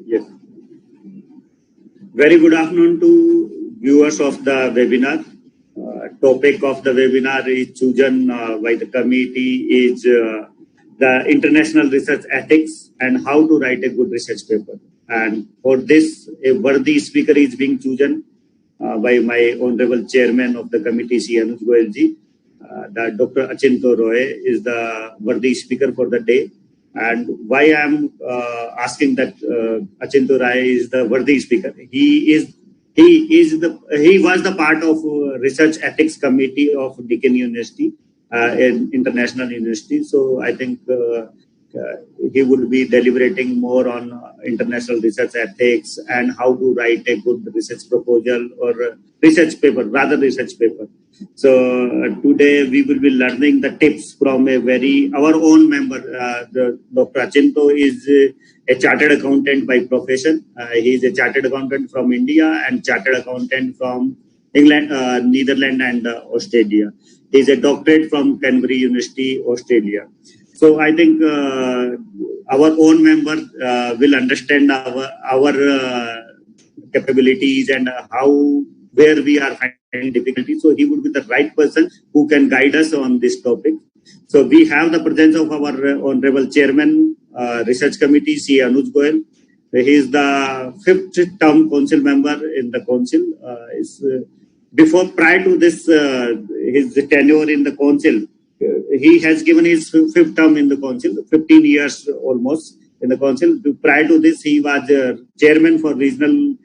Yes. Very good afternoon to viewers of the webinar. Topic of the webinar is chosen by the committee is the international research ethics and how to write a good research paper. And for this, a worthy speaker is being chosen by my honorable chairman of the committee, C. Anuj Goyal ji. The Dr. Achinto Roy is the worthy speaker for the day. And why I am asking that Achinto Roy is the worthy speaker? He was the part of research ethics committee of Deakin University, an international university. So I think he would be deliberating more on international research ethics and how to write a good research proposal or research paper, rather research paper. So today we will be learning the tips from our own member. Dr. Achinto is a chartered accountant by profession. He is a chartered accountant from India and chartered accountant from England, Netherlands and Australia. He is a doctorate from Canberra University, Australia. So I think our own member will understand our capabilities and where we are finding difficulties. So he would be the right person who can guide us on this topic. So we have the presence of our honorable chairman, research committee, C. Anuj Goyal. He is the 5th term council member in the council. Prior to this, his tenure in the council, he has given his 5th term in the council, 15 years almost in the council. Prior to this, he was chairman for regional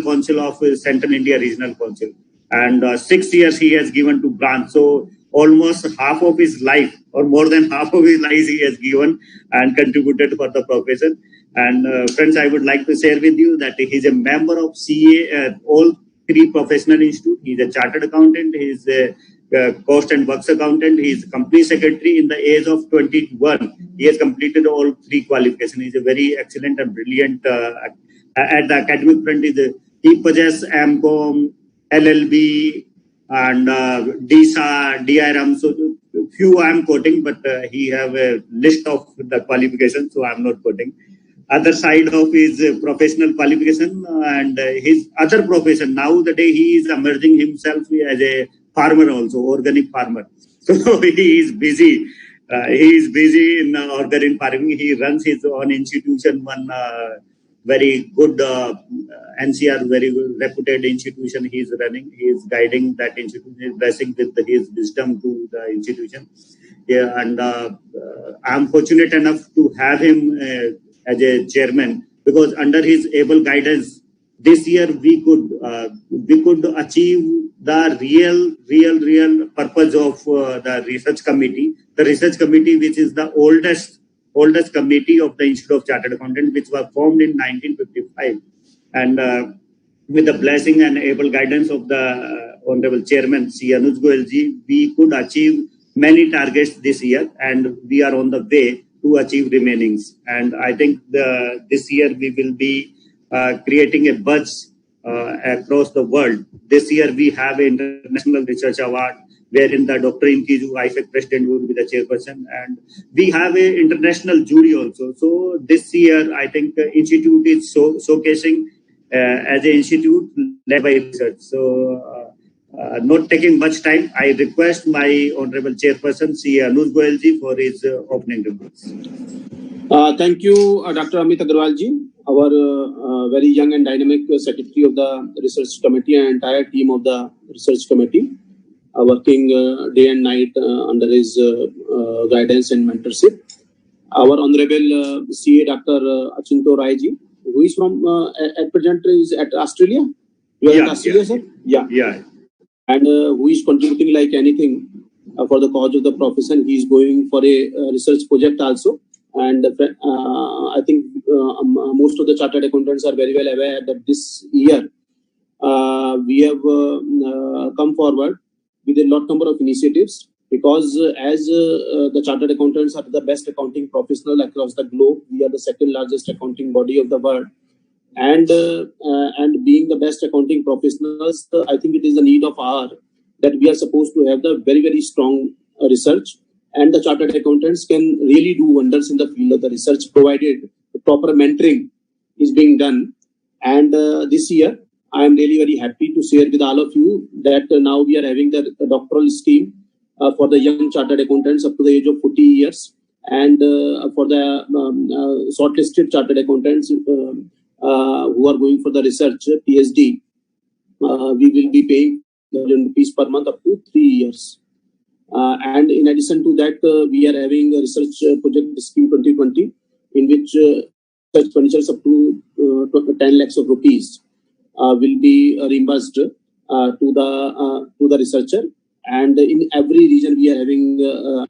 council of Central India Regional Council, and 6 years he has given to branch. So almost half of his life, or more than half of his life, he has given and contributed for the profession. And friends, I would like to share with you that he is a member of CA, all 3 professional institutes. He is a chartered accountant. He is a cost and works accountant. He is company secretary. In the age of 21, he has completed all 3 qualifications. He is a very excellent and brilliant at the academic front. He possesses MCOM, LLB, and DSA, DIRM. So few I am quoting, but he have a list of the qualifications, so I am not quoting. Other side of his professional qualification and his other profession. Now the day he is emerging himself as a farmer also, organic farmer. So he is busy. He is busy in organic farming. He runs his own institution, one very good NCR, very reputed institution he is running. He is guiding that institution, blessing with his wisdom to the institution. Yeah, and I am fortunate enough to have him as a chairman, because under his able guidance, this year we could achieve the real purpose of the research committee. The research committee, which is the oldest committee of the Institute of Chartered Accountants, which was formed in 1955, and with the blessing and able guidance of the honorable chairman C. Anuj Goyal ji, we could achieve many targets this year, and we are on the way to achieve remainings. And I think this year we will be creating a buzz across the world. This year we have an International Research Award, wherein the Dr. Inkiju, IFAC president, will be the chairperson, and we have an international jury also. So this year, I think institute is showcasing as an institute led by research. So not taking much time, I request my honorable chairperson, C. Anuj Goyal ji, for his opening remarks. Thank you, Dr. Amit Agarwal ji, our very young and dynamic secretary of the research committee and entire team of the research committee, working day and night under his guidance and mentorship. Our honorable CA, Dr. Achinto Roy ji, who is from at present is at Australia. You are at Australia, sir? Yeah. And who is contributing like anything for the cause of the profession. He is going for a research project also. And I think most of the chartered accountants are very well aware that this year we have come forward with a lot number of initiatives, because as the chartered accountants are the best accounting professional across the globe, we are the second largest accounting body of the world. And being the best accounting professionals, I think it is the need of our that we are supposed to have the very, very strong research, and the chartered accountants can really do wonders in the field of the research, provided the proper mentoring is being done. And this year, I am really very happy to share with all of you that now we are having the doctoral scheme for the young chartered accountants up to the age of 40 years. And for the shortlisted chartered accountants who are going for the research PhD, we will be paying rupees per month up to 3 years. And in addition to that, we are having a research project scheme 2020, in which expenditures up to 10 lakhs of rupees will be reimbursed to the researcher. And in every region, we are having the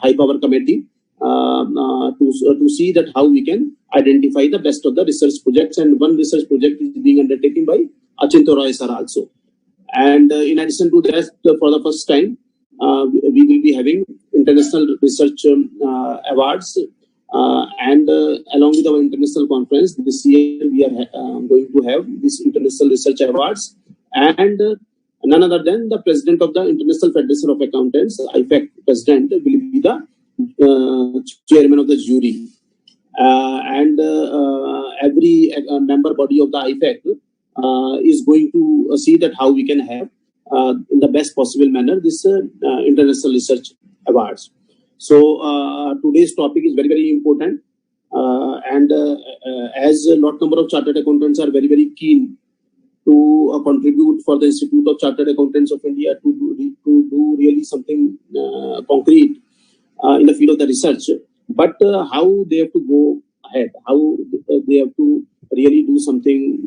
high power committee to see that how we can identify the best of the research projects. And one research project is being undertaken by Achinto Roy sir also. And in addition to that, for the first time, we will be having international research awards. And along with our international conference, this year we are going to have these international research awards. And none other than the president of the International Federation of Accountants, IFAC president, will be the chairman of the jury. And every member body of the IFAC is going to see that how we can have in the best possible manner this international research awards. So today's topic is very, very important. And as a lot number of chartered accountants are very, very keen to contribute for the Institute of Chartered Accountants of India to do really something concrete in the field of the research. But how they have to go ahead, how they have to really do something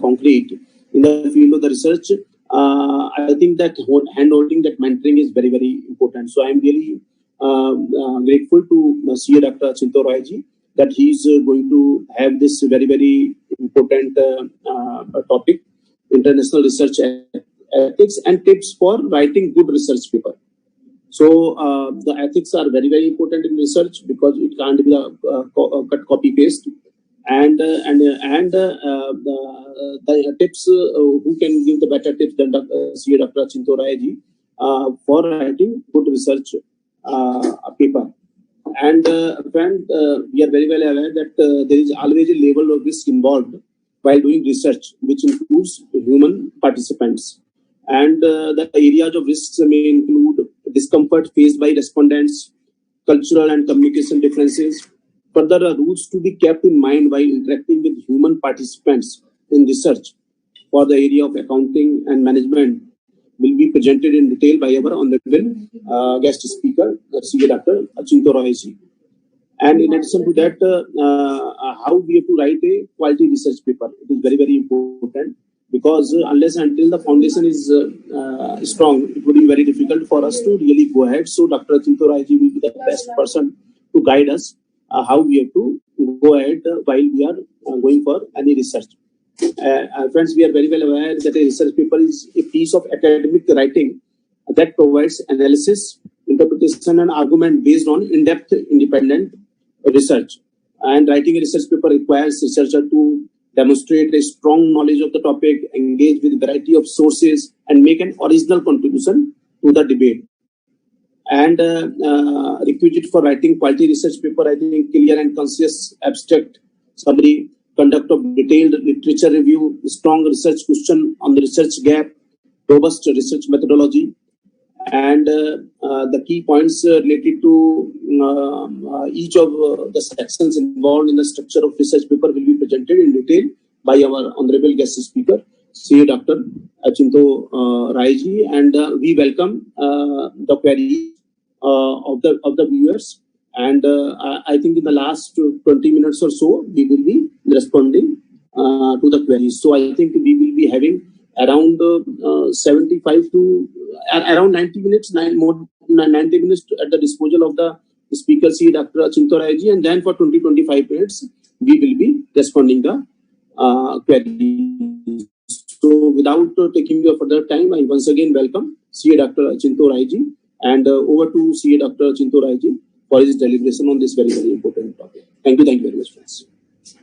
concrete in the field of the research, I think that hand-holding, that mentoring is very, very important. So I am really grateful to CA Dr. Achinto Roy ji that he is going to have this very, very important topic, international research ethics and tips for writing good research paper. So the ethics are very, very important in research because it can't be a cut copy paste. And the tips, who can give the better tips than CA Dr. Achinto Roy ji for writing good research paper. And friend, we are very well aware that there is always a level of risk involved while doing research, which includes human participants. And the areas of risks may include discomfort faced by respondents, cultural and communication differences. Further, rules to be kept in mind while interacting with human participants in research for the area of accounting and management will be presented in detail by our honorable guest speaker, CA Dr. Achinto Roy ji. And in addition to that, how we have to write a quality research paper. It is very, very important because unless until the foundation is strong, it would be very difficult for us to really go ahead. So Dr. Achinto Roy ji will be the best person to guide us how we have to go ahead while we are going for any research. Friends, we are very well aware that a research paper is a piece of academic writing that provides analysis, interpretation, and argument based on in-depth independent research. And writing a research paper requires researcher to demonstrate a strong knowledge of the topic, engage with a variety of sources, and make an original contribution to the debate. And requisite for writing quality research paper, I think clear and concise abstract summary, conduct of detailed literature review, strong research question on the research gap, robust research methodology, and the key points related to each of the sections involved in the structure of research paper will be presented in detail by our honorable guest speaker, CA Dr. Achinto Roy ji, and we welcome the queries of the viewers. And I think in the last 20 minutes or so, we will be responding to the queries. So I think we will be having around 75 to around 90 minutes, 90 minutes at the disposal of the speaker, CA Dr. Achinto Roy ji, and then for 20-25 minutes, we will be responding the queries. So without taking your further time, I once again welcome CA Dr. Achinto Roy ji, and over to CA Dr. Achinto Roy ji for his deliberation on this very, very important topic. Thank you very much, friends.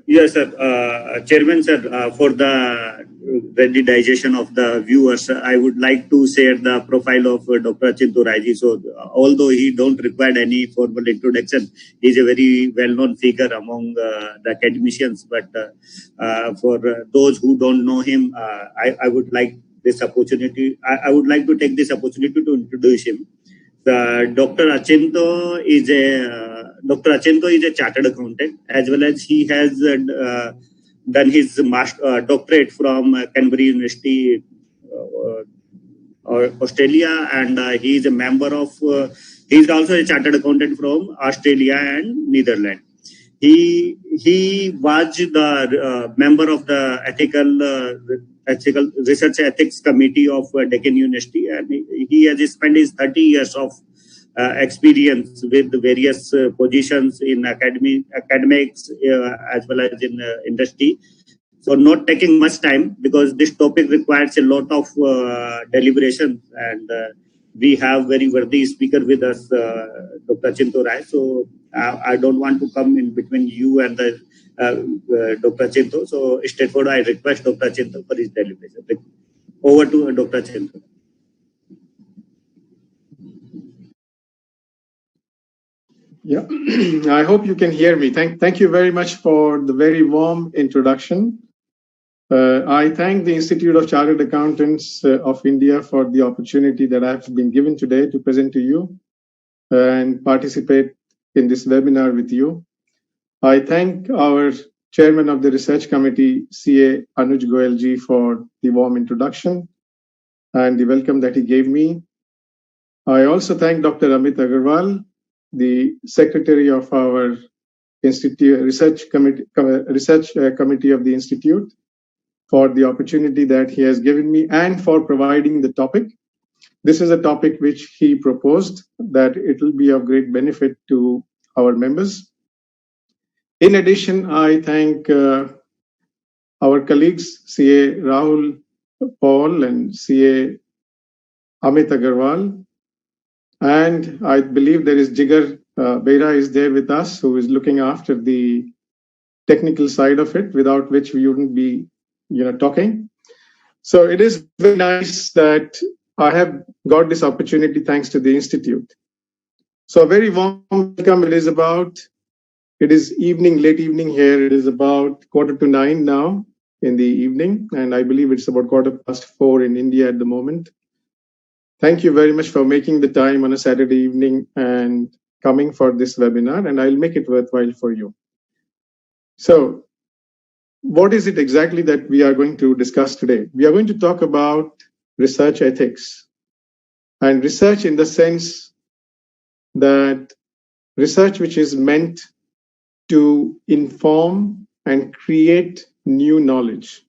Yes, sir. Chairman, sir, for the ready digestion of the viewers, I would like to share the profile of Dr. Achinto Raiji. So, although he don't require any formal introduction, he is a very well-known figure among the academicians. But for those who don't know him, I would like this opportunity. I would like to take this opportunity to introduce him. Dr. Achinto is a chartered accountant, as well as he has done his doctorate from Canberra University, Australia, and he is a member of. He is also a chartered accountant from Australia and Netherlands. He was the member of the ethical research ethics committee of Deccan University, and he has spent his 30 years of experience with various positions in academics as well as in industry. So not taking much time, because this topic requires a lot of deliberation, and we have very worthy speaker with us, Dr. Achinto Rai. So I don't want to come in between you and the Dr. Achinto. So straightforward, I request Dr. Achinto for his deliberation. Over to Dr. Achinto. Yeah, I hope you can hear me. Thank you very much for the very warm introduction. I thank the Institute of Chartered Accountants of India for the opportunity that I've been given today to present to you and participate in this webinar with you. I thank our Chairman of the Research Committee, CA Anuj Goyalji, for the warm introduction and the welcome that he gave me. I also thank Dr. Amit Agarwal, the Secretary of our Institute Research Committee of the Institute, for the opportunity that he has given me and for providing the topic. This is a topic which he proposed, that it will be of great benefit to our members. In addition, I thank our colleagues, CA Rahul Paul and CA Amit Agarwal. And I believe there is Jigar Beira is there with us, who is looking after the technical side of it, without which we wouldn't be talking. So it is very nice that I have got this opportunity thanks to the Institute. So a very warm welcome. It is late evening here. It is about 8:45 now in the evening, and I believe it's about 4:15 in India at the moment. Thank you very much for making the time on a Saturday evening and coming for this webinar, and I'll make it worthwhile for you. So, what is it exactly that we are going to discuss today? We are going to talk about research ethics, and research in the sense that research which is meant to inform and create new knowledge.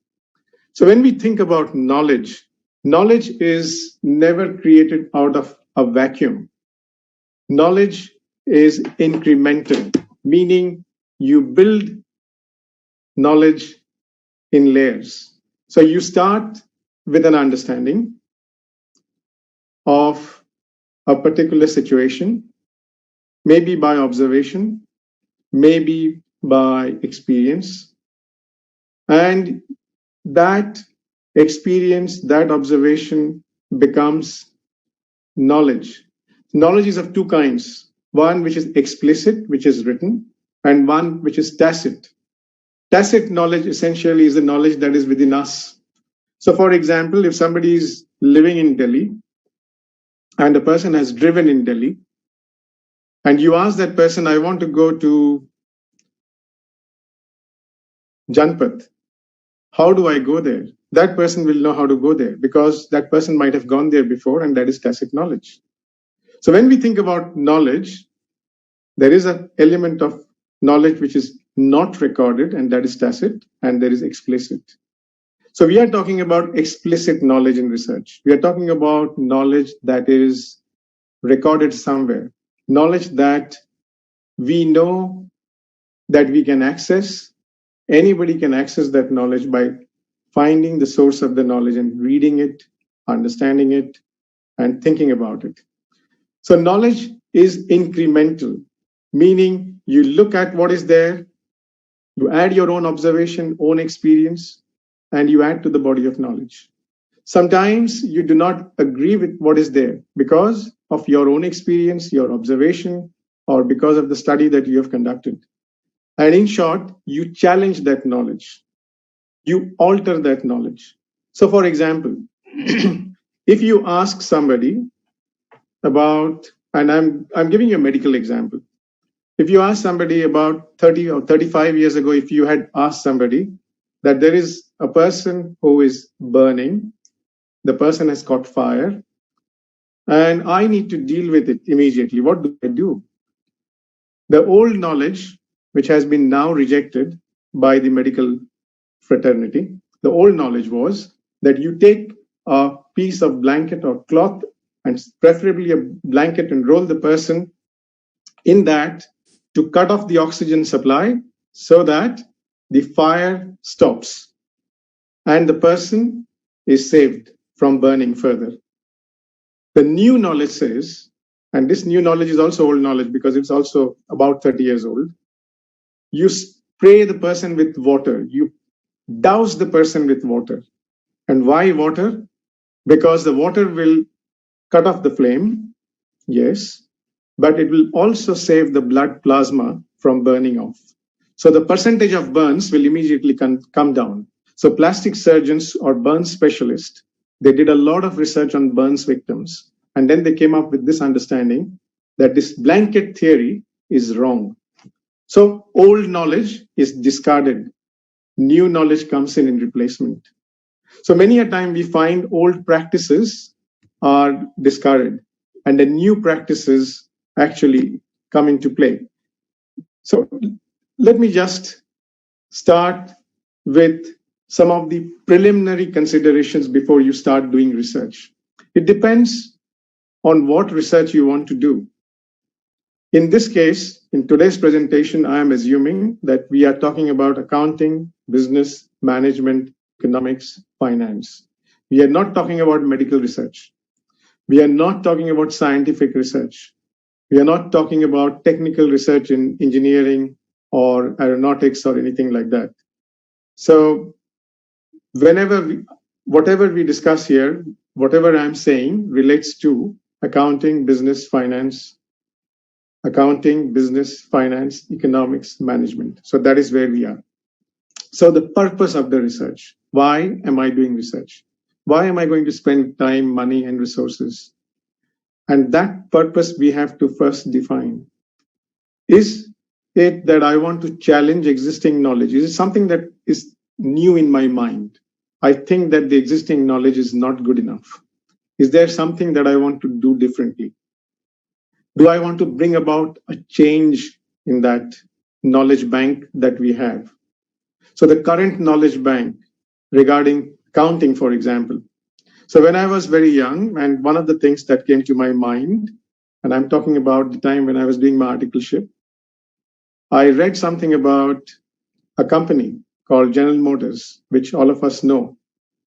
So when we think about knowledge, knowledge is never created out of a vacuum. Knowledge is incremental, meaning you build knowledge in layers. So you start with an understanding of a particular situation, maybe by observation, maybe by experience. And that experience, that observation becomes knowledge. Knowledge is of two kinds. One which is explicit, which is written, and one which is tacit. Tacit knowledge essentially is the knowledge that is within us. So for example, if somebody is living in Delhi and a person has driven in Delhi, and you ask that person, I want to go to Janpat, how do I go there? That person will know how to go there because that person might have gone there before, and that is tacit knowledge. So when we think about knowledge, there is an element of knowledge which is not recorded, and that is tacit, and there is explicit. So we are talking about explicit knowledge in research. We are talking about knowledge that is recorded somewhere, knowledge that we know that we can access. Anybody can access that knowledge by finding the source of the knowledge and reading it, understanding it, and thinking about it. So knowledge is incremental, meaning you look at what is there, You add your own observation, own experience, and you add to the body of knowledge. Sometimes you do not agree with what is there because of your own experience, your observation, or because of the study that you have conducted. And in short, you challenge that knowledge. You alter that knowledge. So for example, if you ask somebody about, and I'm giving you a medical example. If you ask somebody about 30 or 35 years ago, if you had asked somebody that there is a person who is burning, the person has caught fire, and I need to deal with it immediately, what do I do? The old knowledge, which has been now rejected by the medical fraternity, the old knowledge was that you take a piece of blanket or cloth, and preferably a blanket, and roll the person in that to cut off the oxygen supply so that the fire stops and the person is saved from burning further. The new knowledge says, and this new knowledge is also old knowledge because it's also about 30 years old, you spray the person with water, you douse the person with water. And why water? Because the water will cut off the flame, yes, but it will also save the blood plasma from burning off. So the percentage of burns will immediately come down. So plastic surgeons or burn specialists, they did a lot of research on burns victims. And then they came up with this understanding that this blanket theory is wrong. So old knowledge is discarded. New knowledge comes in replacement. So many a time we find old practices are discarded and the new practices actually come into play. So let me just start with some of the preliminary considerations before you start doing research. It depends on what research you want to do. In this case, in today's presentation, I am assuming that we are talking about accounting, business, management, economics, finance. We are not talking about medical research. We are not talking about scientific research. We are not talking about technical research in engineering or aeronautics or anything like that. So whatever we discuss here, whatever I'm saying relates to accounting, business, finance, economics, management. So that is where we are. So the purpose of the research. Why am I doing research? Why am I going to spend time, money, and resources? And that purpose we have to first define. Is it that I want to challenge existing knowledge? Is it something that is new in my mind? I think that the existing knowledge is not good enough. Is there something that I want to do differently? Do I want to bring about a change in that knowledge bank that we have? So the current knowledge bank regarding accounting, for example. So when I was very young, and one of the things that came to my mind, and I'm talking about the time when I was doing my articleship, I read something about a company called General Motors, which all of us know.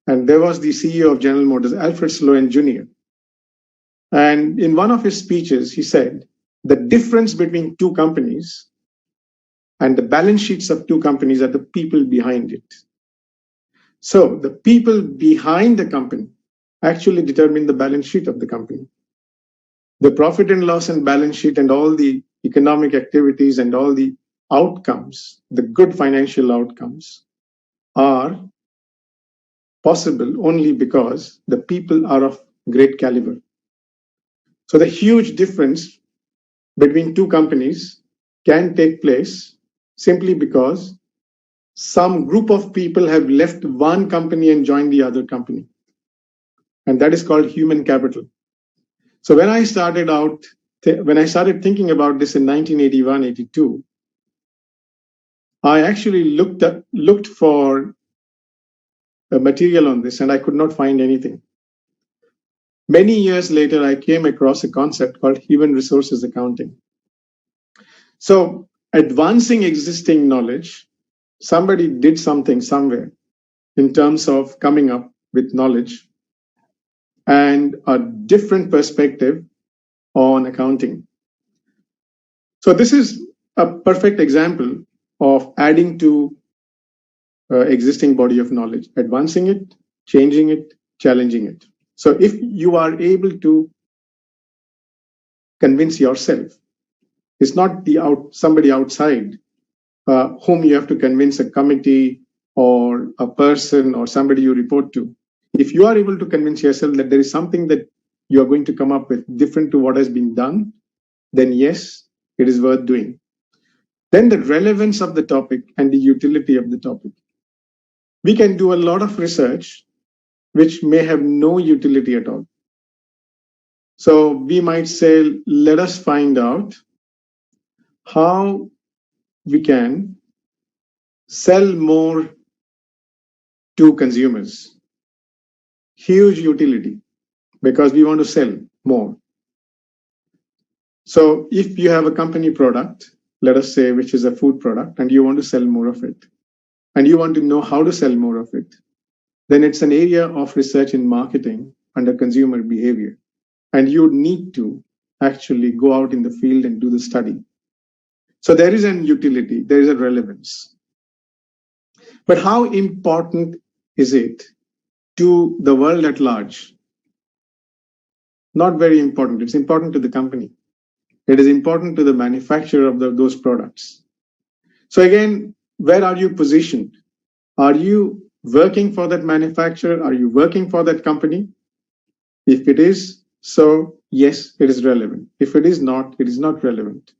And there was the CEO of General Motors, Alfred Sloan Jr. And in one of his speeches, he said, the difference between two companies and the balance sheets of two companies are the people behind it. So the people behind the company actually determine the balance sheet of the company. The profit and loss and balance sheet and all the economic activities and all the outcomes, the good financial outcomes, are possible only because the people are of great caliber. So the huge difference between two companies can take place simply because some group of people have left one company and joined the other company. And that is called human capital. So when I started thinking about this in 1981, 82, I actually looked for a material on this and I could not find anything. Many years later, I came across a concept called human resources accounting. So advancing existing knowledge, somebody did something somewhere in terms of coming up with knowledge and a different perspective on accounting. So this is a perfect example of adding to existing body of knowledge, advancing it, changing it, challenging it. So if you are able to convince yourself, it's not somebody outside whom you have to convince, a committee or a person or somebody you report to. If you are able to convince yourself that there is something that you are going to come up with different to what has been done, then yes, it is worth doing. Then the relevance of the topic and the utility of the topic. We can do a lot of research which may have no utility at all. So we might say, let us find out how we can sell more to consumers. Huge utility, because we want to sell more. So if you have a company product, let us say, which is a food product, and you want to sell more of it, and you want to know how to sell more of it, then it's an area of research in marketing under consumer behavior. And you need to actually go out in the field and do the study. So there is an utility, there is a relevance. But how important is it to the world at large? Not very important. It's important to the company. It is important to the manufacturer of those products. So again, where are you positioned? Are you working for that manufacturer? Are you working for that company? If it is so, yes, it is relevant. If it is not, it is not relevant.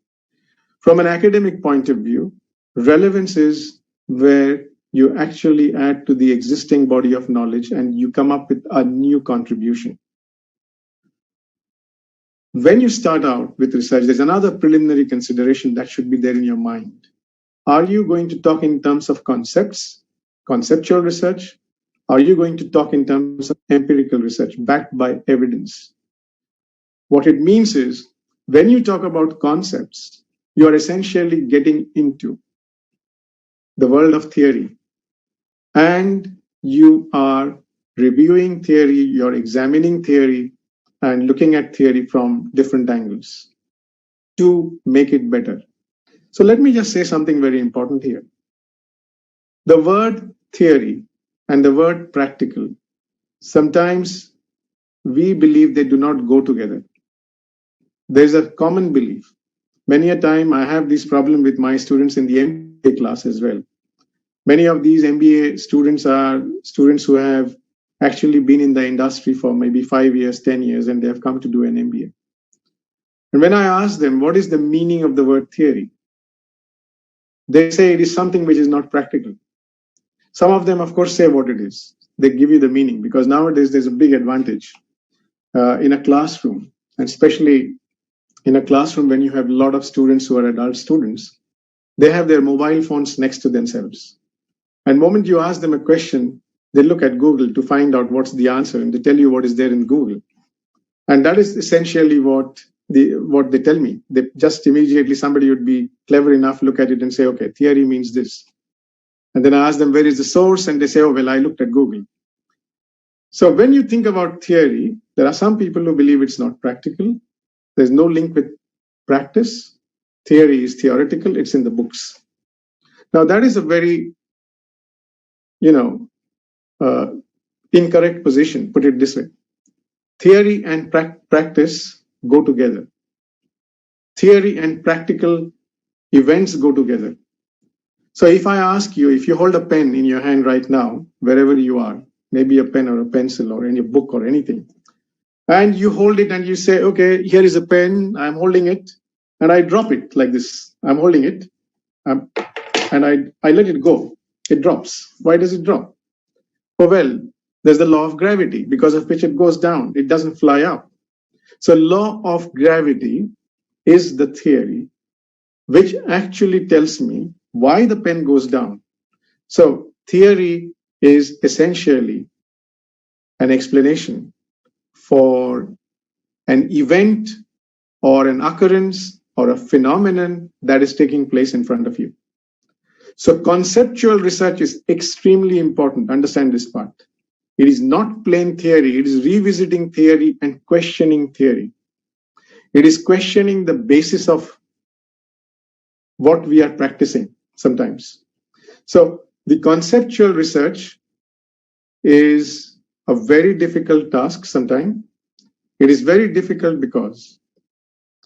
From an academic point of view, relevance is where you actually add to the existing body of knowledge and you come up with a new contribution. When you start out with research, there's another preliminary consideration that should be there in your mind. Are you going to talk in terms of concepts, conceptual research? Are you going to talk in terms of empirical research backed by evidence? What it means is, when you talk about concepts, you are essentially getting into the world of theory, and you are reviewing theory, you're examining theory, and looking at theory from different angles to make it better. So let me just say something very important here. The word theory and the word practical, sometimes we believe they do not go together. There's a common belief. Many a time I have this problem with my students in the MBA class as well. Many of these MBA students are students who have actually been in the industry for maybe 5 years, 10 years, and they have come to do an MBA. And when I ask them, what is the meaning of the word theory? They say it is something which is not practical. Some of them, of course, say what it is. They give you the meaning, because nowadays there's a big advantage in a classroom, and especially in a classroom when you have a lot of students who are adult students, they have their mobile phones next to themselves. And the moment you ask them a question, they look at Google to find out what's the answer, and they tell you what is there in Google. And that is essentially what they tell me. They just immediately, somebody would be clever enough, look at it and say, okay, theory means this. And then I ask them, where is the source? And they say, oh, well, I looked at Google. So when you think about theory, there are some people who believe it's not practical. There's no link with practice. Theory is theoretical. It's in the books. Now, that is a very, incorrect position, put it this way. Theory and practice go together. Theory and practical events go together. So if I ask you, if you hold a pen in your hand right now, wherever you are, maybe a pen or a pencil or any book or anything, and you hold it and you say, okay, here is a pen, I'm holding it, and I drop it like this. I'm holding it, and I let it go. It drops. Why does it drop? Oh, well, there's the law of gravity, because of which it goes down. It doesn't fly up. So law of gravity is the theory which actually tells me why the pen goes down. So theory is essentially an explanation for an event or an occurrence or a phenomenon that is taking place in front of you. So conceptual research is extremely important. Understand this part. It is not plain theory. It is revisiting theory and questioning theory. It is questioning the basis of what we are practicing. sometimes. So the conceptual research is a very difficult task sometimes. It is very difficult because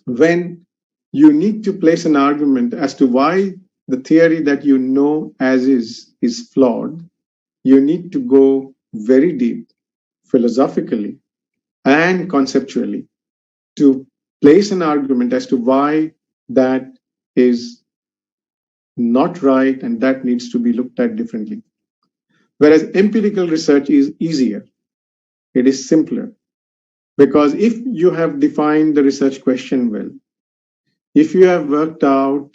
when you need to place an argument as to why the theory that you know as is flawed, you need to go very deep philosophically and conceptually to place an argument as to why that is not right and that needs to be looked at differently. Whereas empirical research is easier, it is simpler. Because if you have defined the research question well, if you have worked out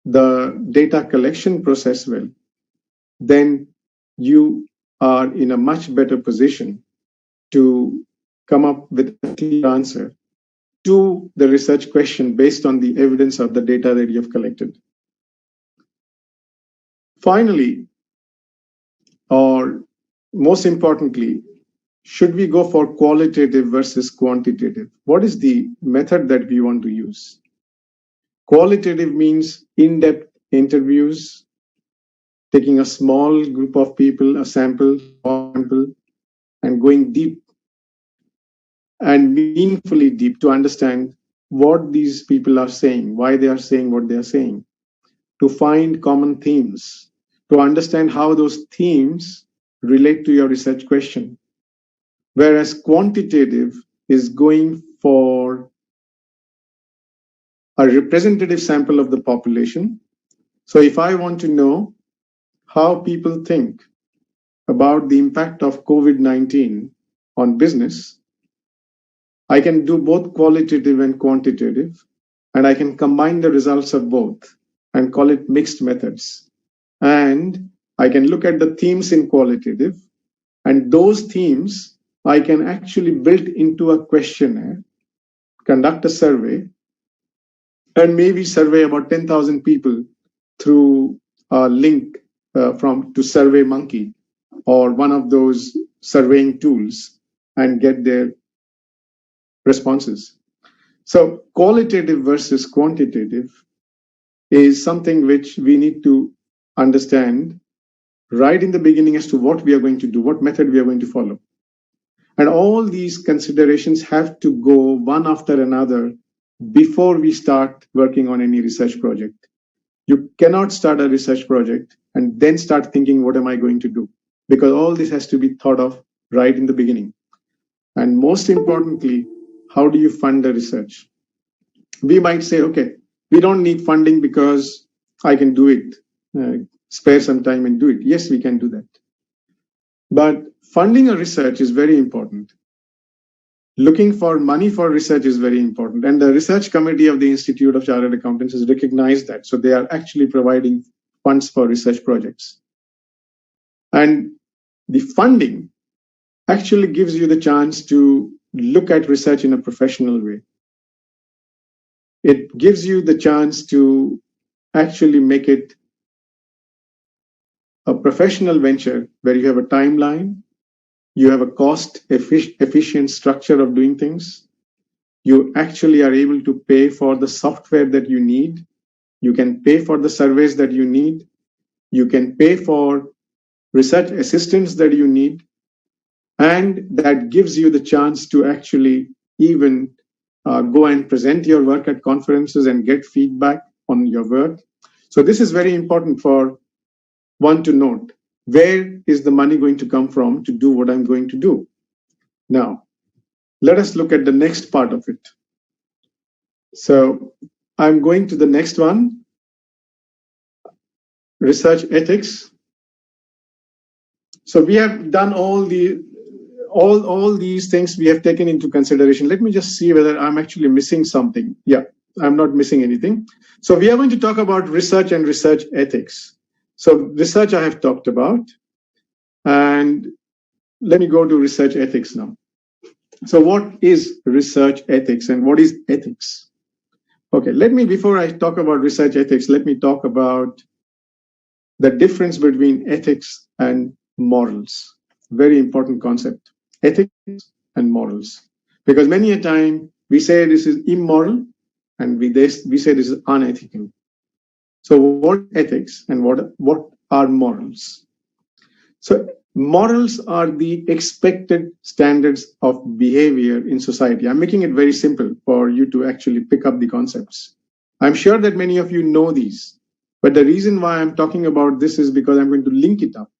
the data collection process well, then you are in a much better position to come up with a clear answer to the research question based on the evidence of the data that you have collected. Finally, or most importantly, should we go for qualitative versus quantitative? What is the method that we want to use? Qualitative means in-depth interviews, taking a small group of people, a sample, and going deep and meaningfully deep to understand what these people are saying, why they are saying what they are saying, to find common themes, to understand how those themes relate to your research question. Whereas quantitative is going for a representative sample of the population. So if I want to know how people think about the impact of COVID-19 on business, I can do both qualitative and quantitative, and I can combine the results of both and call it mixed methods. And I can look at the themes in qualitative, and those themes I can actually build into a questionnaire, conduct a survey, and maybe survey about 10,000 people through a link to SurveyMonkey or one of those surveying tools and get their responses. So qualitative versus quantitative is something which we need to understand right in the beginning as to what we are going to do, what method we are going to follow. And all these considerations have to go one after another before we start working on any research project. You cannot start a research project and then start thinking, what am I going to do? Because all this has to be thought of right in the beginning. And most importantly, how do you fund the research? We might say, okay, we don't need funding because I can do it, spare some time and do it. Yes, we can do that. But funding a research is very important. Looking for money for research is very important. And the research committee of the Institute of Chartered Accountants has recognized that. So they are actually providing funds for research projects. And the funding actually gives you the chance to look at research in a professional way. It gives you the chance to actually make it a professional venture where you have a timeline, you have a cost-efficient structure of doing things. You actually are able to pay for the software that you need. You can pay for the surveys that you need. You can pay for research assistants that you need. And that gives you the chance to actually even go and present your work at conferences and get feedback on your work. So this is very important for one to note. Where is the money going to come from to do what I'm going to do? Now, let us look at the next part of it. So I'm going to the next one, research ethics. So we have done all these things we have taken into consideration. Let me just see whether I'm actually missing something. Yeah, I'm not missing anything. So we are going to talk about research and research ethics. So research I have talked about. And let me go to research ethics now. So what is research ethics and what is ethics? Okay, before I talk about research ethics, let me talk about the difference between ethics and morals. Very important concept, ethics and morals. Because many a time we say this is immoral and we say this is unethical. So what is ethics and what are morals? So morals are the expected standards of behavior in society. I'm making it very simple for you to actually pick up the concepts. I'm sure that many of you know these, but the reason why I'm talking about this is because I'm going to link it up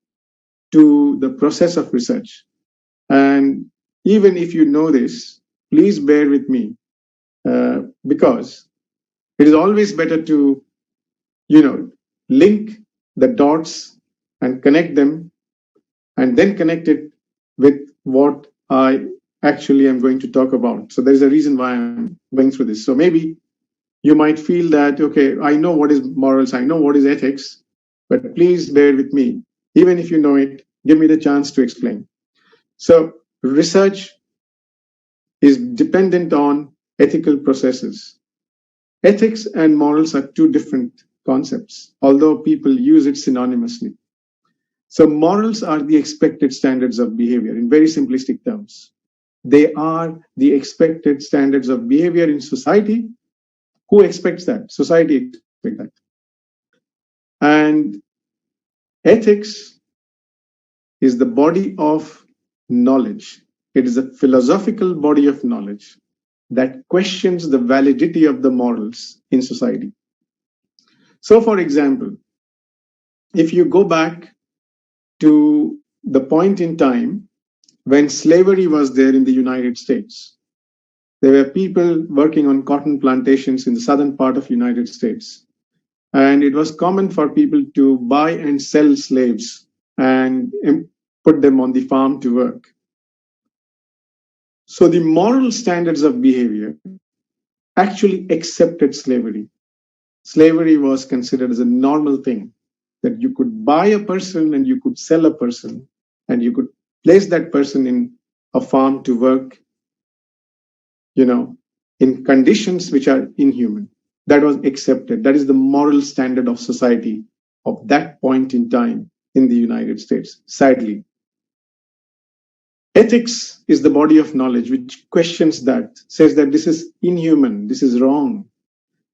to the process of research. And even if you know this, please bear with me, because it is always better to, link the dots and connect them, and then connect it with what I actually am going to talk about. So there's a reason why I'm going through this. So maybe you might feel that, okay, I know what is morals, I know what is ethics, but please bear with me. Even if you know it, give me the chance to explain. So research is dependent on ethical processes. Ethics and morals are two different concepts, although people use it synonymously. So morals are the expected standards of behavior in very simplistic terms. They are the expected standards of behavior in society. Who expects that? Society expects that. And ethics is the body of knowledge. It is a philosophical body of knowledge that questions the validity of the morals in society. So, for example, if you go back to the point in time when slavery was there in the United States, there were people working on cotton plantations in the southern part of the United States. And it was common for people to buy and sell slaves and put them on the farm to work. So the moral standards of behavior actually accepted slavery. Slavery was considered as a normal thing, that you could buy a person and you could sell a person and you could place that person in a farm to work, in conditions which are inhuman. That was accepted. That is the moral standard of society of that point in time in the United States, sadly. Ethics is the body of knowledge which questions that, says that this is inhuman, this is wrong.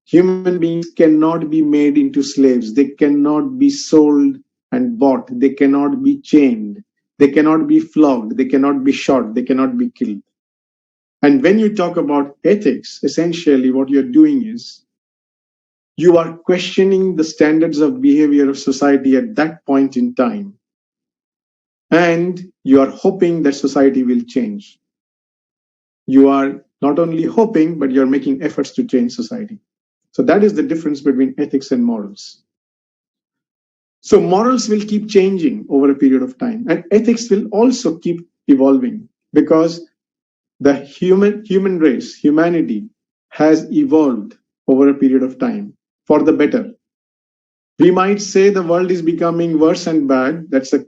Human beings cannot be made into slaves. They cannot be sold and bought. They cannot be chained. They cannot be flogged. They cannot be shot. They cannot be killed. And when you talk about ethics, essentially what you're doing is you are questioning the standards of behavior of society at that point in time. And you are hoping that society will change. You are not only hoping, but you're making efforts to change society. So that is the difference between ethics and morals. So morals will keep changing over a period of time, and ethics will also keep evolving because the human race, humanity, has evolved over a period of time for the better. We might say the world is becoming worse and bad. That's a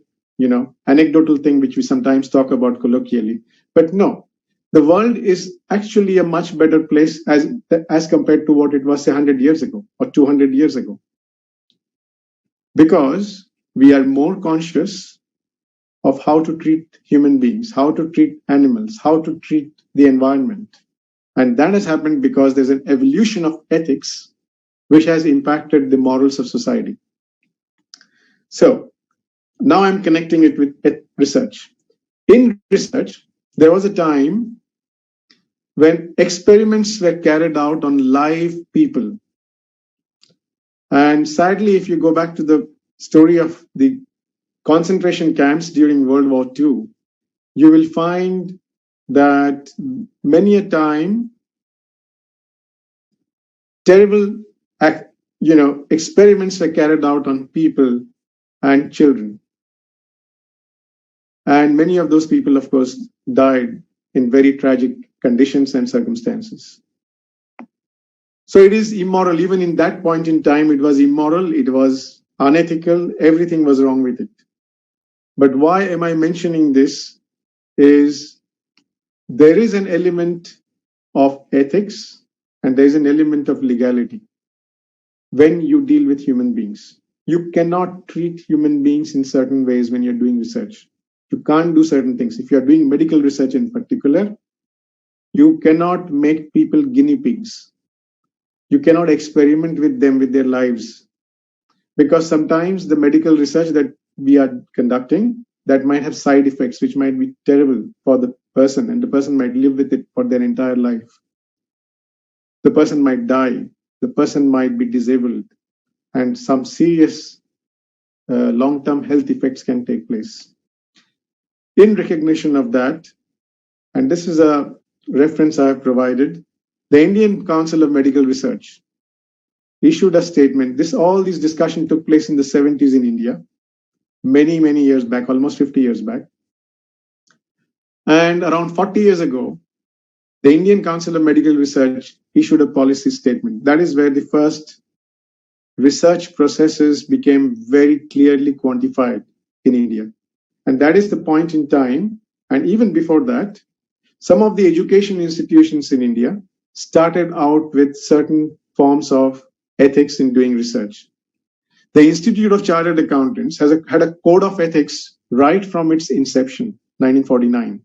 anecdotal thing which we sometimes talk about colloquially. But no, the world is actually a much better place as compared to what it was 100 years ago or 200 years ago. Because we are more conscious of how to treat human beings, how to treat animals, how to treat the environment. And that has happened because there's an evolution of ethics which has impacted the morals of society. So now I'm connecting it with research. In research, there was a time when experiments were carried out on live people. And sadly, if you go back to the story of the concentration camps during World War II, you will find that many a time terrible experiments were carried out on people and children. And many of those people, of course, died in very tragic conditions and circumstances. So it is immoral. Even in that point in time, it was immoral, it was unethical, everything was wrong with it. But why am I mentioning this is there is an element of ethics and there is an element of legality when you deal with human beings. You cannot treat human beings in certain ways when you're doing research. You can't do certain things. If you're doing medical research in particular, you cannot make people guinea pigs. You cannot experiment with them with their lives. because sometimes the medical research that we are conducting, that might have side effects which might be terrible for the person, and the person might live with it for their entire life. The person might die, the person might be disabled, and some serious long-term health effects can take place. In recognition of that, and this is a reference I have provided, the Indian Council of Medical Research issued a statement. All these discussion took place in the 70s in India, many years back, almost 50 years back. And around 40 years ago, the Indian Council of Medical Research issued a policy statement. That is where the first research processes became very clearly quantified in India. And that is the point in time. And even before that, some of the education institutions in India started out with certain forms of ethics in doing research. The Institute of Chartered Accountants had a code of ethics right from its inception, 1949.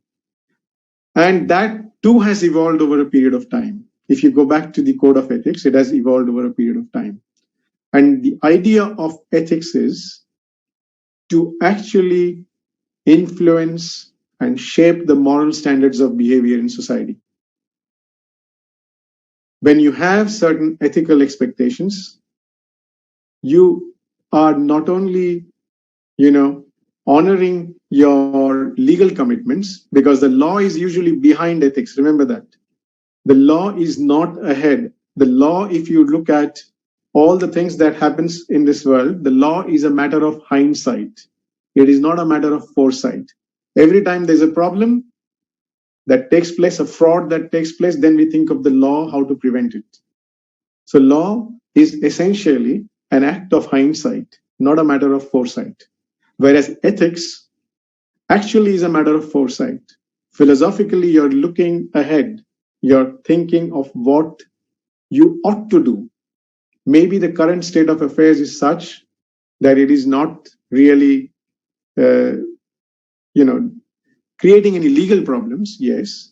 And that too has evolved over a period of time. If you go back to the code of ethics, it has evolved over a period of time. And the idea of ethics is to actually influence and shape the moral standards of behavior in society. When you have certain ethical expectations, you are not only, honoring your legal commitments, because the law is usually behind ethics. Remember that. The law is not ahead. The law, if you look at all the things that happens in this world, the law is a matter of hindsight. It is not a matter of foresight. Every time there's a problem that takes place, a fraud that takes place, then we think of the law, how to prevent it. So law is essentially an act of hindsight, not a matter of foresight. Whereas ethics actually is a matter of foresight. Philosophically, you're looking ahead. You're thinking of what you ought to do. Maybe the current state of affairs is such that it is not really, creating any legal problems, yes.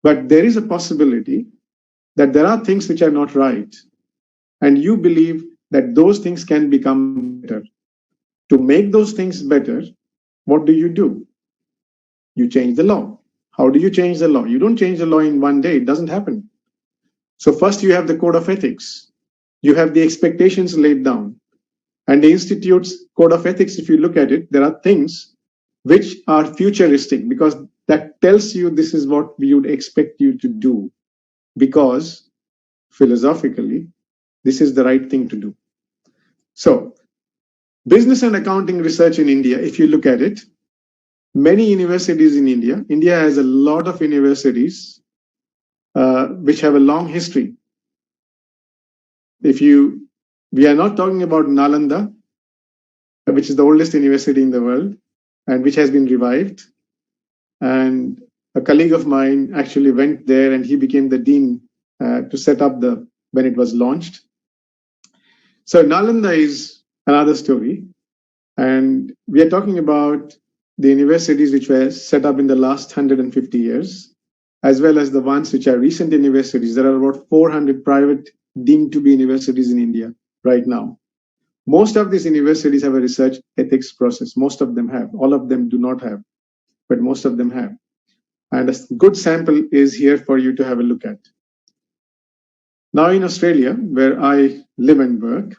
But there is a possibility that there are things which are not right. And you believe that those things can become better. To make those things better, what do? You change the law. How do you change the law? You don't change the law in one day. It doesn't happen. So first you have the code of ethics. You have the expectations laid down. And the Institute's code of ethics, if you look at it, there are things which are futuristic, because that tells you this is what we would expect you to do, because philosophically, this is the right thing to do. So business and accounting research in India, if you look at it, many universities in India has a lot of universities which have a long history. We are not talking about Nalanda, which is the oldest university in the world and which has been revived. And a colleague of mine actually went there and he became the dean to set up when it was launched. So Nalanda is another story. And we are talking about the universities which were set up in the last 150 years, as well as the ones which are recent universities. There are about 400 private deemed to be universities in India right now. Most of these universities have a research ethics process. Most of them have. All of them do not have, but most of them have. And a good sample is here for you to have a look at. Now in Australia, where I live and work,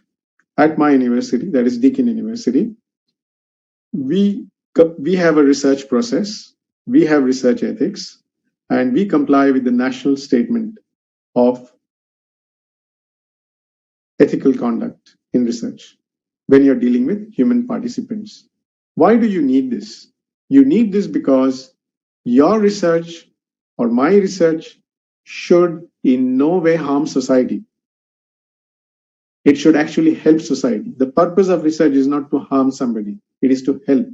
at my university, that is Deakin University, we have a research process, we have research ethics, and we comply with the national statement of ethical conduct in research when you're dealing with human participants. Why do you need this? You need this because your research or my research should in no way harm society. It should actually help society. The purpose of research is not to harm somebody. It is to help.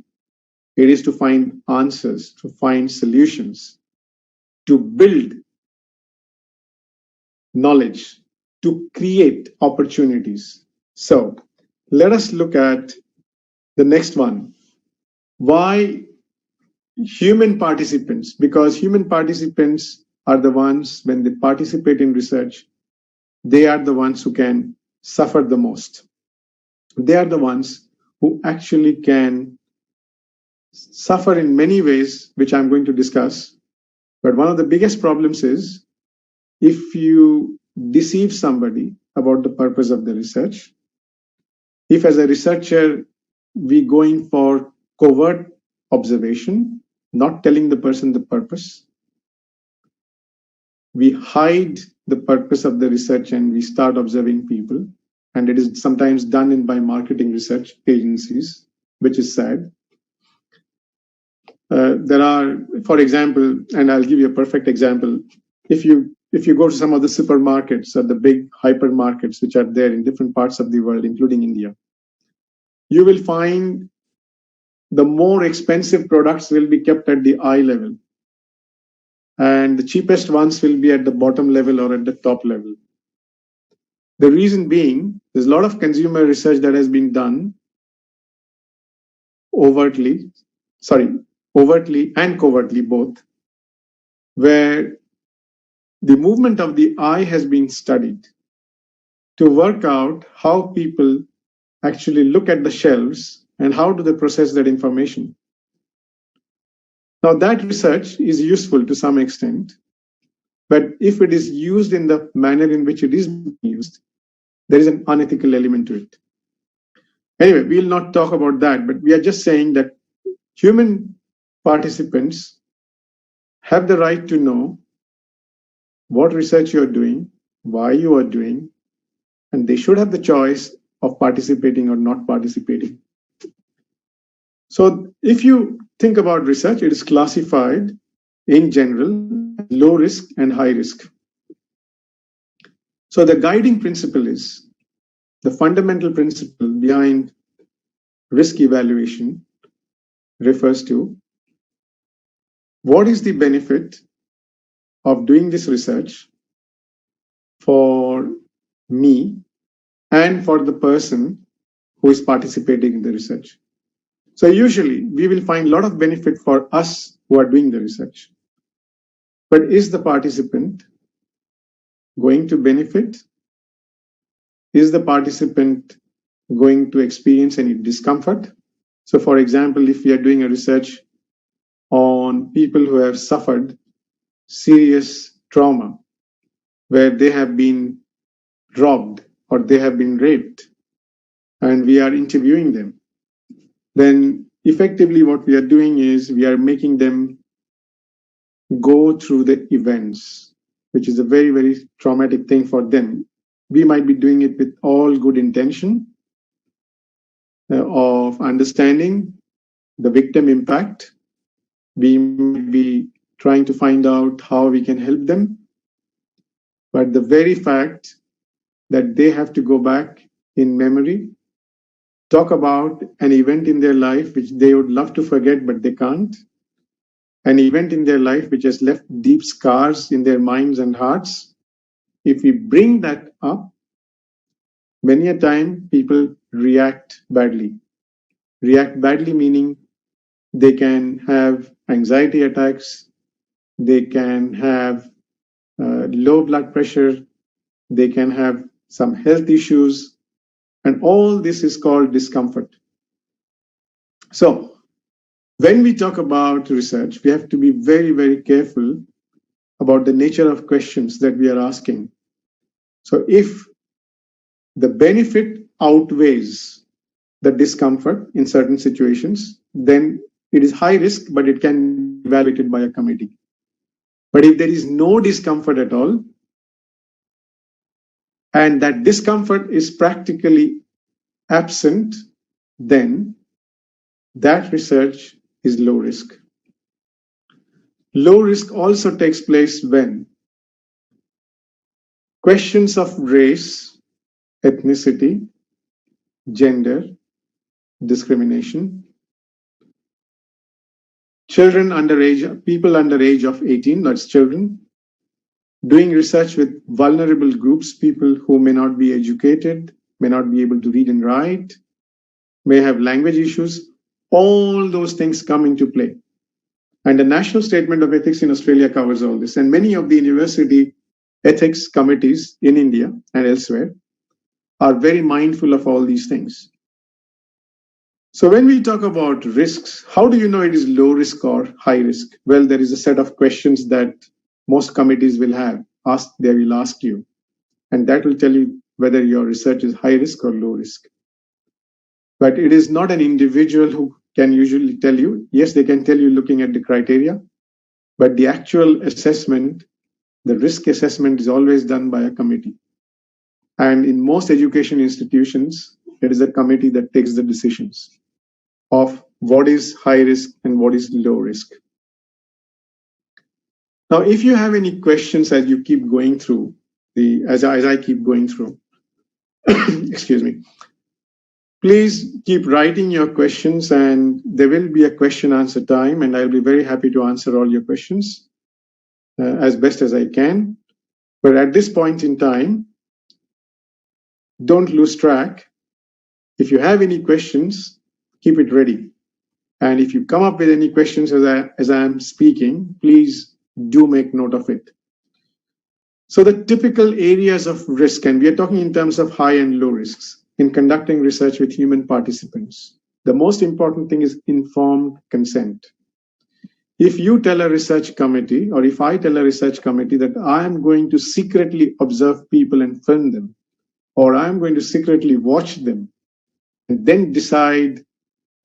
It is to find answers, to find solutions, to build knowledge, to create opportunities. So let us look at the next one. Why human participants? Because human participants are the ones, when they participate in research, they are the ones who can suffer the most. they are the ones who actually can suffer in many ways, which I'm going to discuss. But one of the biggest problems is if you deceive somebody about the purpose of the research, if as a researcher we go in for covert observation, not telling the person the purpose, we hide the purpose of the research and we start observing people. And it is sometimes done by marketing research agencies, which is sad. There are, for example, and I'll give you a perfect example. If you go to some of the supermarkets or the big hypermarkets which are there in different parts of the world, including India, you will find the more expensive products will be kept at the eye level, and the cheapest ones will be at the bottom level or at the top level. The reason being, there's a lot of consumer research that has been done overtly and covertly both, where the movement of the eye has been studied to work out how people actually look at the shelves and how do they process that information. Now, that research is useful to some extent, but if it is used in the manner in which it is used, there is an unethical element to it. Anyway, we'll not talk about that, but we are just saying that human participants have the right to know what research you're doing, why you are doing, and they should have the choice of participating or not participating. So if you think about research, it is classified in general, low risk and high risk. So the guiding principle is, the fundamental principle behind risk evaluation refers to what is the benefit of doing this research for me and for the person who is participating in the research. So usually we will find a lot of benefit for us who are doing the research. But is the participant going to benefit? Is the participant going to experience any discomfort? So for example, if we are doing a research on people who have suffered serious trauma, where they have been robbed or they have been raped, and we are interviewing them, then effectively what we are doing is we are making them go through the events, which is a very, very traumatic thing for them. We might be doing it with all good intention of understanding the victim impact. We might be trying to find out how we can help them. But the very fact that they have to go back in memory, talk about an event in their life which they would love to forget, but they can't, an event in their life which has left deep scars in their minds and hearts, if we bring that up, many a time people react badly. React badly meaning they can have anxiety attacks, they can have low blood pressure, they can have some health issues, and all this is called discomfort. So when we talk about research, we have to be very, very careful about the nature of questions that we are asking. So if the benefit outweighs the discomfort in certain situations, then it is high risk, but it can be evaluated by a committee. But if there is no discomfort at all, and that discomfort is practically absent, then that research is low risk. Low risk also takes place when questions of race, ethnicity, gender, discrimination, people under age of 18, that's children, doing research with vulnerable groups, people who may not be educated, may not be able to read and write, may have language issues, all those things come into play. And the National Statement of Ethics in Australia covers all this. And many of the university ethics committees in India and elsewhere are very mindful of all these things. So when we talk about risks, how do you know it is low risk or high risk? Well, there is a set of questions that most committees will have. They will ask you, and that will tell you whether your research is high risk or low risk. But it is not an individual who can usually tell you. Yes, they can tell you looking at the criteria, but the actual assessment, the risk assessment, is always done by a committee. And in most education institutions, it is a committee that takes the decisions of what is high risk and what is low risk. Now, if you have any questions as you keep going through, as I keep going through, excuse me, please keep writing your questions, and there will be a question answer time, and I'll be very happy to answer all your questions as best as I can. But at this point in time, don't lose track. If you have any questions, keep it ready. And if you come up with any questions as I am speaking, please do make note of it. So the typical areas of risk, and we are talking in terms of high and low risks in conducting research with human participants. The most important thing is informed consent. If you tell a research committee, or if I tell a research committee that I am going to secretly observe people and film them, or I'm going to secretly watch them, and then decide,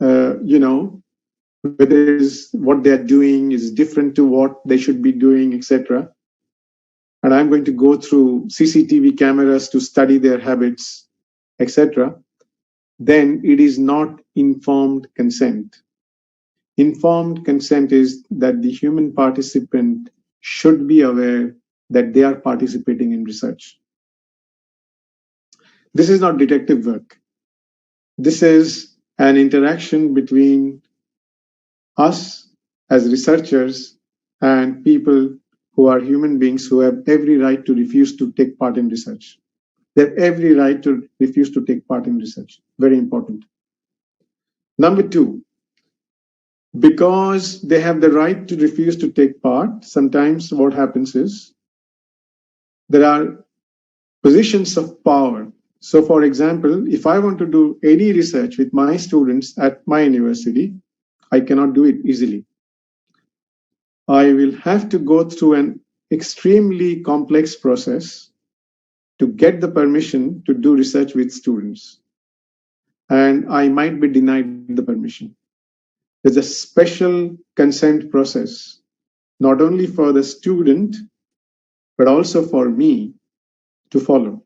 whether what they're doing is different to what they should be doing, etc. And I'm going to go through CCTV cameras to study their habits, etc., then it is not informed consent. Informed consent is that the human participant should be aware that they are participating in research. This is not detective work. This is an interaction between us as researchers and people who are human beings who have every right to refuse to take part in research. They have every right to refuse to take part in research. Very important. Number two, because they have the right to refuse to take part, sometimes what happens is there are positions of power. So for example, if I want to do any research with my students at my university, I cannot do it easily. I will have to go through an extremely complex process to get the permission to do research with students. And I might be denied the permission. There's a special consent process, not only for the student, but also for me to follow.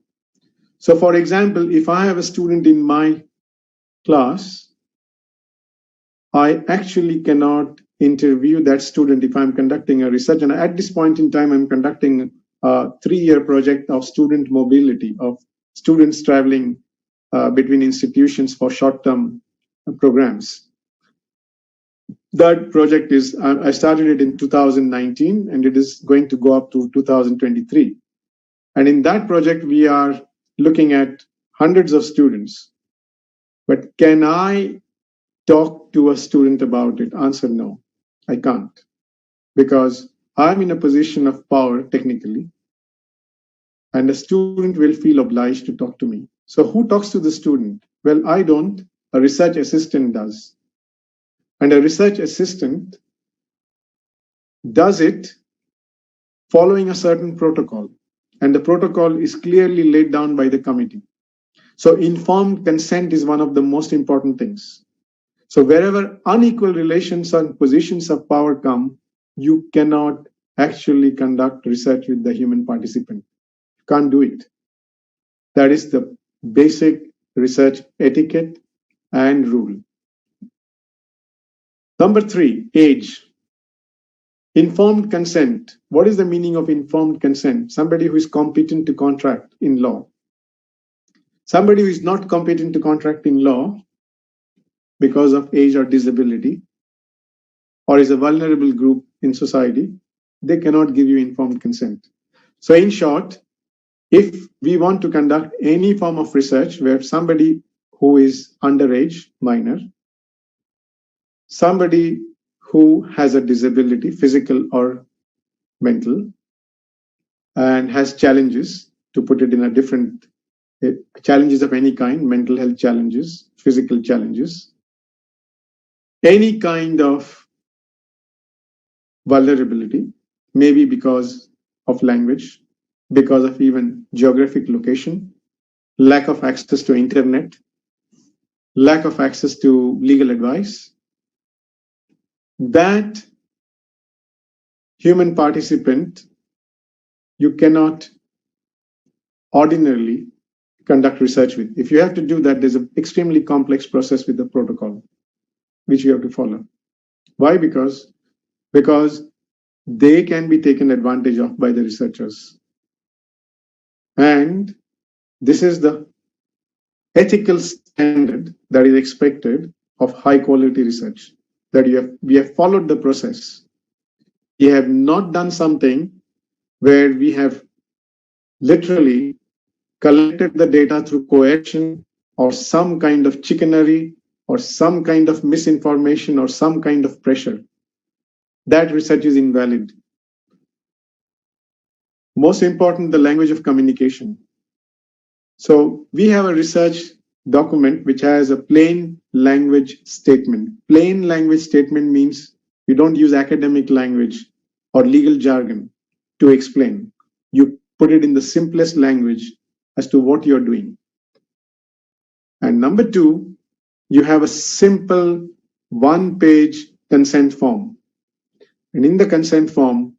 So for example, if I have a student in my class, I actually cannot interview that student if I'm conducting a research. And at this point in time, I'm conducting a 3-year project of student mobility, of students traveling between institutions for short-term programs. That project is, I started it in 2019, and it is going to go up to 2023. And in that project, we are looking at hundreds of students. But can I talk to a student about it? Answer no, I can't. Because I'm in a position of power technically, and a student will feel obliged to talk to me. So who talks to the student? Well, I don't, a research assistant does. And a research assistant does it following a certain protocol. And the protocol is clearly laid down by the committee. So informed consent is one of the most important things. So wherever unequal relations and positions of power come, you cannot actually conduct research with the human participant. You can't do it. That is the basic research etiquette and rule. Number 3, age. Informed consent. What is the meaning of informed consent? Somebody who is competent to contract in law. Somebody who is not competent to contract in law because of age or disability, or is a vulnerable group in society, they cannot give you informed consent. So in short, if we want to conduct any form of research where somebody who is underage, minor, somebody who has a disability, physical or mental, and has challenges, to put it in a different, challenges of any kind, mental health challenges, physical challenges, any kind of vulnerability, maybe because of language, because of even geographic location, lack of access to internet, lack of access to legal advice, that human participant you cannot ordinarily conduct research with. If you have to do that, there's an extremely complex process with the protocol, which you have to follow. Why? Because they can be taken advantage of by the researchers. And this is the ethical standard that is expected of high quality research, that we have followed the process. We have not done something where we have literally collected the data through coercion or some kind of chicanery or some kind of misinformation or some kind of pressure. That research is invalid. Most important, the language of communication. So we have a research document which has a plain language statement. Plain language statement means you don't use academic language or legal jargon to explain. You put it in the simplest language as to what you're doing. And number two, you have a simple one-page consent form. And in the consent form,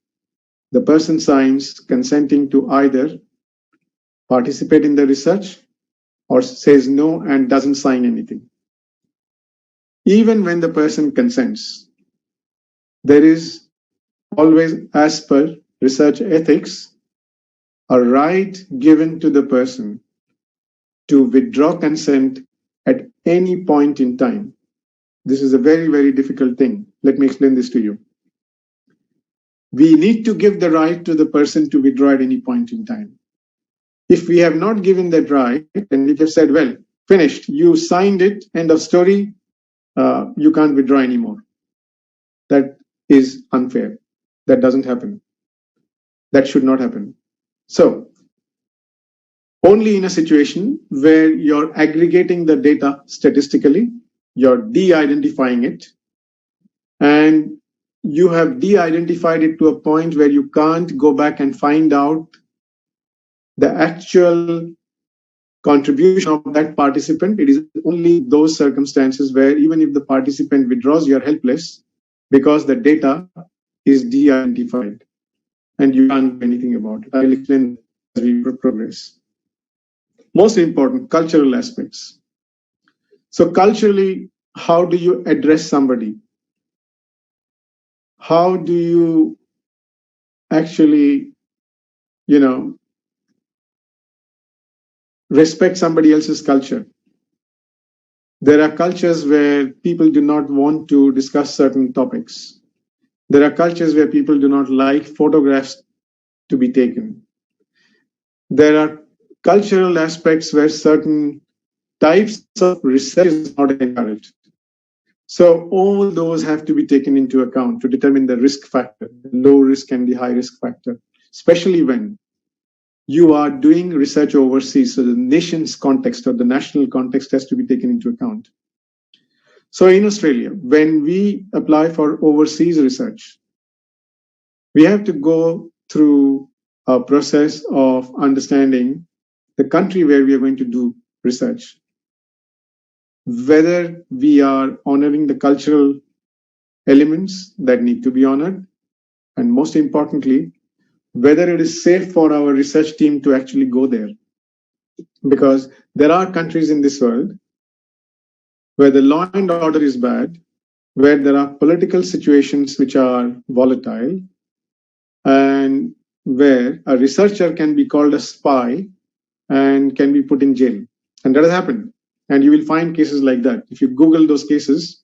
the person signs consenting to either participate in the research or says no and doesn't sign anything. Even when the person consents, there is always, as per research ethics, a right given to the person to withdraw consent at any point in time. This is a very, very difficult thing. Let me explain this to you. We need to give the right to the person to withdraw at any point in time. If we have not given that right, and we have said, well, finished, you signed it, end of story, you can't withdraw anymore. That is unfair. That doesn't happen. That should not happen. So, only in a situation where you're aggregating the data statistically, you're de-identifying it, and you have de-identified it to a point where you can't go back and find out the actual contribution of that participant. It is only those circumstances where even if the participant withdraws, you're helpless because the data is de-identified and you can't do anything about it. I will explain as we progress. Most important, cultural aspects. So culturally, how do you address somebody? How do you actually, respect somebody else's culture? There are cultures where people do not want to discuss certain topics. There are cultures where people do not like photographs to be taken. There are cultural aspects where certain types of research is not encouraged. So all those have to be taken into account to determine the risk factor, the low risk and the high risk factor, especially when you are doing research overseas. So the nation's context or the national context has to be taken into account. So in Australia, when we apply for overseas research, we have to go through a process of understanding the country where we are going to do research, whether we are honoring the cultural elements that need to be honored, and most importantly, whether it is safe for our research team to actually go there. Because there are countries in this world where the law and order is bad, where there are political situations which are volatile, and where a researcher can be called a spy and can be put in jail. And that has happened. And you will find cases like that. If you Google those cases,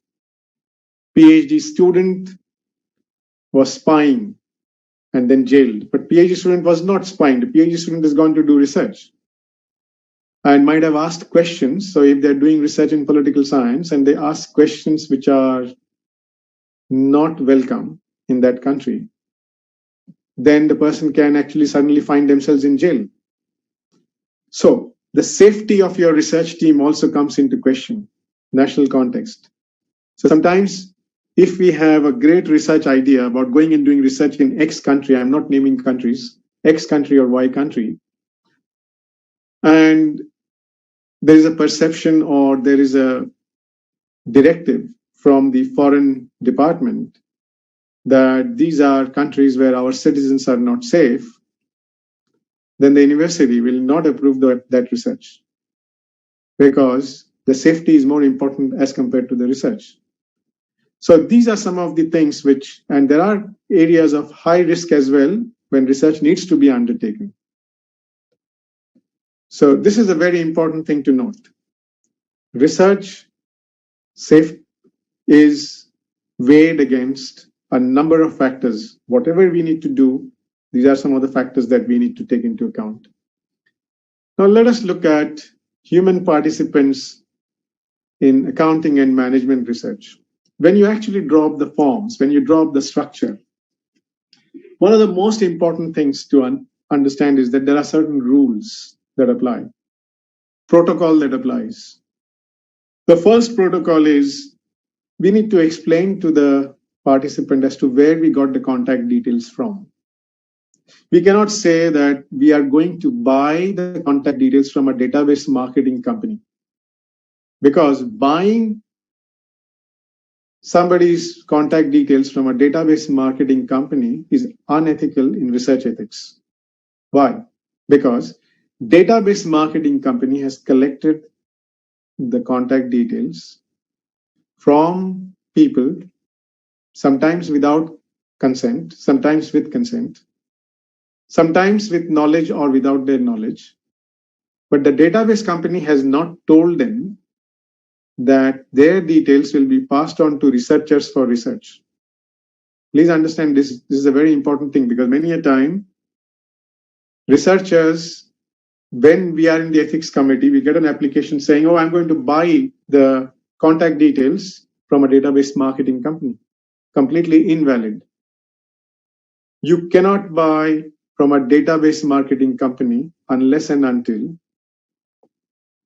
PhD student was spying and then jailed. But PhD student was not spying. The PhD student has gone to do research and might have asked questions. So if they're doing research in political science and they ask questions which are not welcome in that country, then the person can actually suddenly find themselves in jail. So the safety of your research team also comes into question, national context. So sometimes if we have a great research idea about going and doing research in X country, I'm not naming countries, X country or Y country, and there is a perception or there is a directive from the foreign department that these are countries where our citizens are not safe, then the university will not approve that research because the safety is more important as compared to the research. So these are some of the things which, and there are areas of high risk as well when research needs to be undertaken. So this is a very important thing to note. Research safe is weighed against a number of factors. Whatever we need to do, these are some of the factors that we need to take into account. Now let us look at human participants in accounting and management research. When you actually draw up the forms, when you draw up the structure, one of the most important things to understand is that there are certain rules that apply, protocol that applies. The first protocol is we need to explain to the participant as to where we got the contact details from. We cannot say that we are going to buy the contact details from a database marketing company, because buying somebody's contact details from a database marketing company is unethical in research ethics. Why? Because database marketing company has collected the contact details from people, sometimes without consent, sometimes with consent, sometimes with knowledge or without their knowledge. But the database company has not told them that their details will be passed on to researchers for research. Please understand this is a very important thing, because many a time researchers, when we are in the ethics committee, we get an application saying, oh, I'm going to buy the contact details from a database marketing company. Completely invalid. You cannot buy from a database marketing company unless and until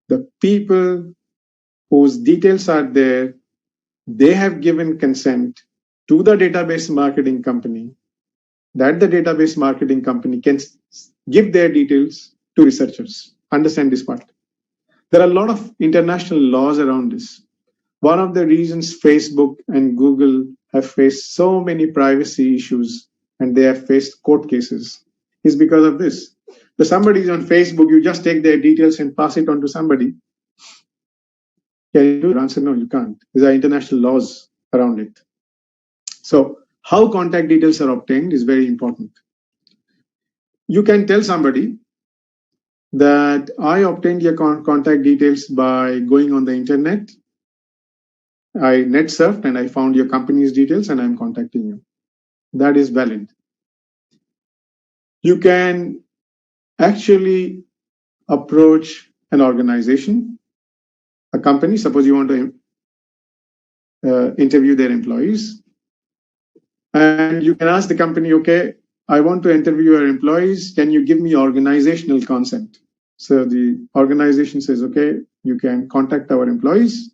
the people whose details are there, they have given consent to the database marketing company, that the database marketing company can give their details to researchers. Understand this part. There are a lot of international laws around this. One of the reasons Facebook and Google have faced so many privacy issues and they have faced court cases is because of this. So somebody is on Facebook, you just take their details and pass it on to somebody. Can you do it? Answer, no, you can't. These are international laws around it. So how contact details are obtained is very important. You can tell somebody that I obtained your contact details by going on the internet. I net surfed and I found your company's details and I'm contacting you. That is valid. You can actually approach an organization, a company. Suppose you want to interview their employees, and you can ask the company, okay, I want to interview your employees. Can you give me organizational consent? So the organization says, okay, you can contact our employees,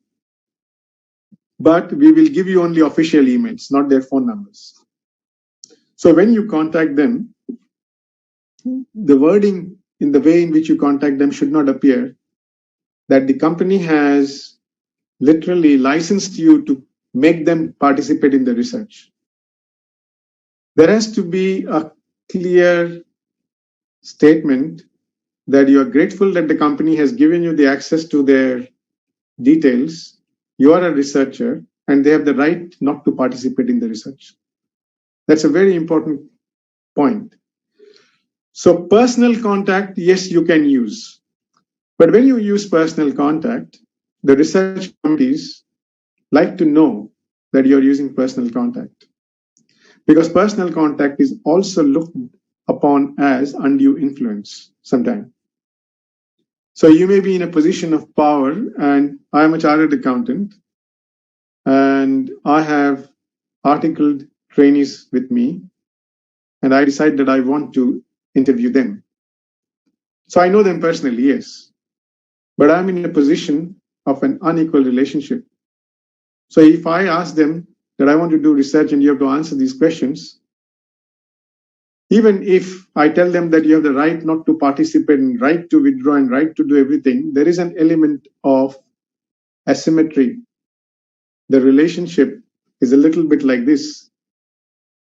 but we will give you only official emails, not their phone numbers. So when you contact them, the wording in the way in which you contact them should not appear that the company has literally licensed you to make them participate in the research. There has to be a clear statement that you are grateful that the company has given you the access to their details. You are a researcher and they have the right not to participate in the research. That's a very important point. So personal contact, yes, you can use. But when you use personal contact, the research committees like to know that you're using personal contact, because personal contact is also looked upon as undue influence sometimes. So you may be in a position of power, and I am a chartered accountant, and I have articled trainees with me, and I decide that I want to interview them. So I know them personally, yes, but I'm in a position of an unequal relationship. So if I ask them that I want to do research and you have to answer these questions, even if I tell them that you have the right not to participate and right to withdraw and right to do everything, there is an element of asymmetry. The relationship is a little bit like this.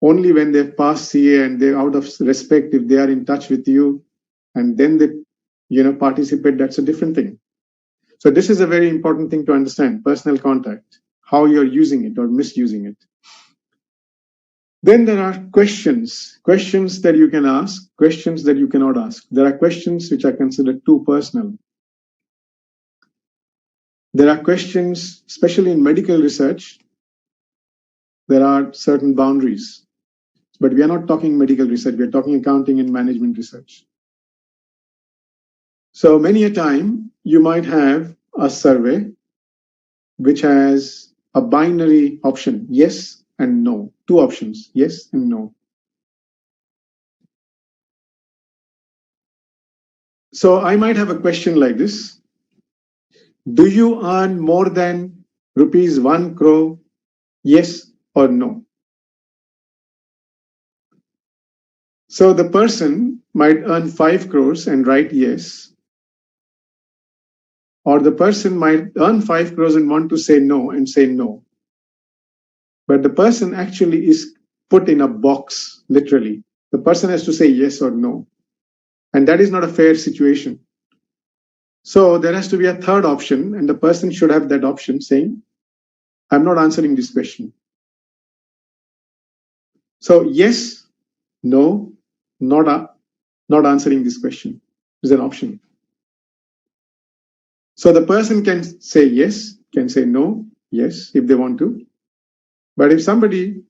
Only when they've passed CA and they're out of respect, if they are in touch with you and then they participate, that's a different thing. So this is a very important thing to understand, personal contact, how you're using it or misusing it. Then there are questions that you can ask, questions that you cannot ask. There are questions which are considered too personal. There are questions, especially in medical research, there are certain boundaries. But we are not talking medical research, we are talking accounting and management research. So many a time, you might have a survey which has a binary option, yes and no. Two options, yes and no. So I might have a question like this. Do you earn more than rupees 1 crore? Yes or no? So the person might earn 5 crores and write yes. Or the person might earn 5 crores and want to say no and say no. But the person actually is put in a box, literally. The person has to say yes or no. And that is not a fair situation. So there has to be a third option, and the person should have that option saying, I'm not answering this question. So yes, no, not answering this question is an option. So the person can say yes, can say no, yes, if they want to. But if somebody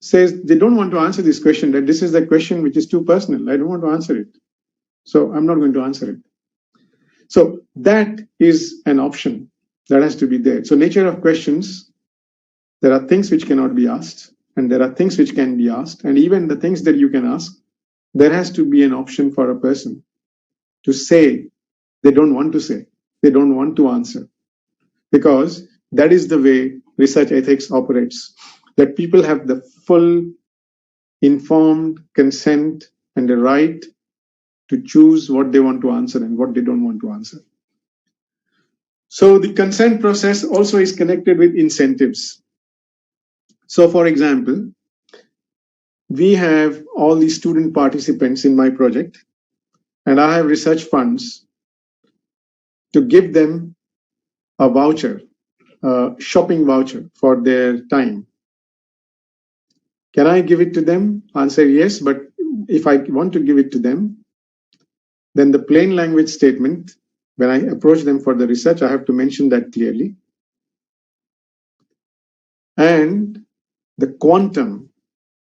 says they don't want to answer this question, that this is the question which is too personal, I don't want to answer it, so I'm not going to answer it. So that is an option that has to be there. So nature of questions, there are things which cannot be asked, and there are things which can be asked, and even the things that you can ask, there has to be an option for a person to say they don't want to say, they don't want to answer, because that is the way research ethics operates, that people have the full informed consent and the right to choose what they want to answer and what they don't want to answer. So the consent process also is connected with incentives. So for example, we have all these student participants in my project, and I have research funds to give them a voucher, a shopping voucher for their time. Can I give it to them? Answer yes, but if I want to give it to them, then the plain language statement, when I approach them for the research, I have to mention that clearly. And the quantum,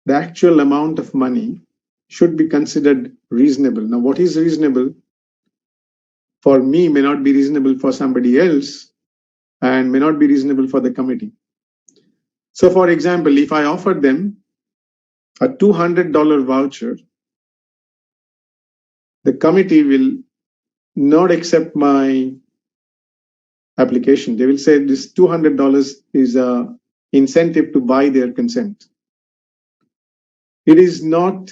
the actual amount of money, should be considered reasonable. Now, what is reasonable for me may not be reasonable for somebody else and may not be reasonable for the committee. So for example, if I offer them a $200 voucher, the committee will not accept my application. They will say this $200 is an incentive to buy their consent. It is not